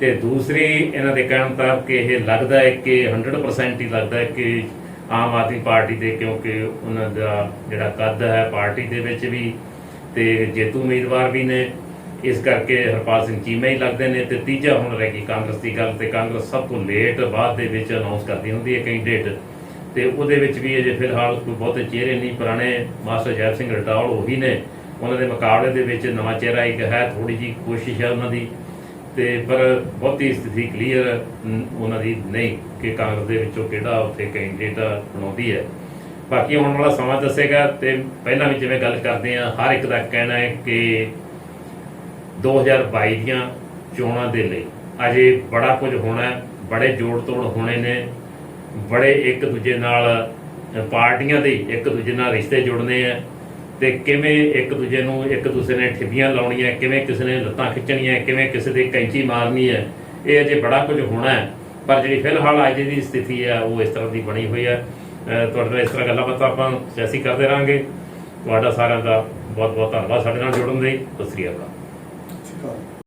ਤੇ ਦੂਸਰੀ ਇਹਨਾਂ ਦੇ ਕਹਿਣ ਮੁਤਾਬਕ ਇਹ ਲੱਗਦਾ ਹੈ ਕਿ 100% ਹੀ ਲੱਗਦਾ ਹੈ ਕਿ ਆਮ ਆਦਮੀ ਪਾਰਟੀ ਦੇ, ਕਿਉਂਕਿ ਉਹਨਾਂ ਦਾ ਜਿਹੜਾ ਕੱਦ ਹੈ ਪਾਰਟੀ ਦੇ ਵਿੱਚ ਵੀ ਤੇ ਜੇਤੂ ਉਮੀਦਵਾਰ ਵੀ ਨੇ, ਇਸ ਕਰਕੇ ਹਰਪਾਲ ਸਿੰਘ ਚੀਮਾ ਹੀ ਲੱਗਦੇ ਨੇ। ਤੇ ਤੀਜਾ ਹੁਣ ਰਹਿ ਗਈ ਕਾਂਗਰਸ ਦੀ ਗੱਲ, ਤੇ ਕਾਂਗਰਸ ਸਭ ਤੋਂ ਲੇਟ ਬਾਅਦ ਦੇ ਵਿੱਚ ਅਨਾਉਂਸ ਕਰਦੀ ਹੁੰਦੀ ਹੈ ਕੈਂਡੀਡੇਟ, ਤੇ ਉਹਦੇ ਵਿੱਚ ਵੀ ਅਜੇ ਫਿਲਹਾਲ ਕੋਈ ਬਹੁਤੇ ਚਿਹਰੇ ਨਹੀਂ। ਪੁਰਾਣੇ ਮਾਸਟਰ ਜੈਪ ਸਿੰਘ ਰਟੌਲ ਉਹੀ ਨੇ, ਉਹਨਾਂ ਦੇ ਮੁਕਾਬਲੇ ਦੇ ਵਿੱਚ ਨਵਾਂ ਚਿਹਰਾ ਇੱਕ ਹੈ, ਥੋੜੀ ਜਿਹੀ ਕੋਸ਼ਿਸ਼ ਹੈ ਉਹਨਾਂ ਦੀ, ਤੇ ਪਰ ਬਹੁਤੀ ਸਥਿਤੀ ਕਲੀਅਰ ਉਹਨਾਂ ਦੀ ਨਹੀਂ ਕਿ ਕਾਂਗਰਸ ਦੇ ਵਿੱਚੋਂ ਕਿਹੜਾ ਉੱਥੇ ਕੈਂਡੀਡੇਟ ਬਣਾਉਂਦੀ ਹੈ। ਬਾਕੀ ਆਉਣ ਵਾਲਾ ਸਮਾਂ ਦੱਸੇਗਾ। ਤੇ ਪਹਿਲਾਂ ਵੀ ਜਿਵੇਂ ਗੱਲ ਕਰਦੇ ਆ, ਹਰ ਇੱਕ ਦਾ ਕਹਿਣਾ ਹੈ ਕਿ 2022 ਦੀਆਂ ਚੋਣਾਂ ਦੇ ਲਈ ਅਜੇ ਬੜਾ ਕੁਝ ਹੋਣਾ, ਬੜੇ ਜੋੜ ਤੋੜ ਹੋਣੇ ਨੇ, ਬੜੇ ਇੱਕ ਦੂਜੇ ਨਾਲ ਪਾਰਟੀਆਂ ਦੇ ਇੱਕ ਦੂਜੇ ਨਾਲ ਰਿਸ਼ਤੇ ਜੁੜਨੇ ਆ, ਤੇ ਕਿਵੇਂ ਇੱਕ ਦੂਜੇ ਨੂੰ ਇੱਕ ਦੂਸਰੇ ਨੇ ਠਿੱਬੀਆਂ ਲਾਉਣੀਆਂ, ਕਿਵੇਂ ਕਿਸੇ ਨੇ ਲੱਤਾਂ ਖਿੱਚਣੀਆਂ, ਕਿਵੇਂ ਕਿਸੇ ਦੇ ਕੈਂਚੀ ਮਾਰਨੀ ਹੈ, ਇਹ ਅਜੇ ਬੜਾ ਕੁਝ ਹੋਣਾ ਹੈ। ਪਰ ਜਿਹੜੀ ਫਿਲਹਾਲ ਅੱਜ ਦੀ ਸਥਿਤੀ ਹੈ ਉਹ ਇਸ ਤਰ੍ਹਾਂ ਦੀ ਬਣੀ ਹੋਈ ਹੈ। ਤੁਹਾਡੇ ਨਾਲ ਇਸ ਤਰ੍ਹਾਂ ਗੱਲਾਂ ਬਾਤਾਂ ਆਪਾਂ ਸਿਆਸੀ ਕਰਦੇ ਰਹਾਂਗੇ। ਤੁਹਾਡਾ ਸਾਰਿਆਂ ਦਾ ਬਹੁਤ ਬਹੁਤ ਧੰਨਵਾਦ ਸਾਡੇ ਨਾਲ ਜੁੜਨ ਲਈ। ਸਤਿ ਸ੍ਰੀ ਅਕਾਲ।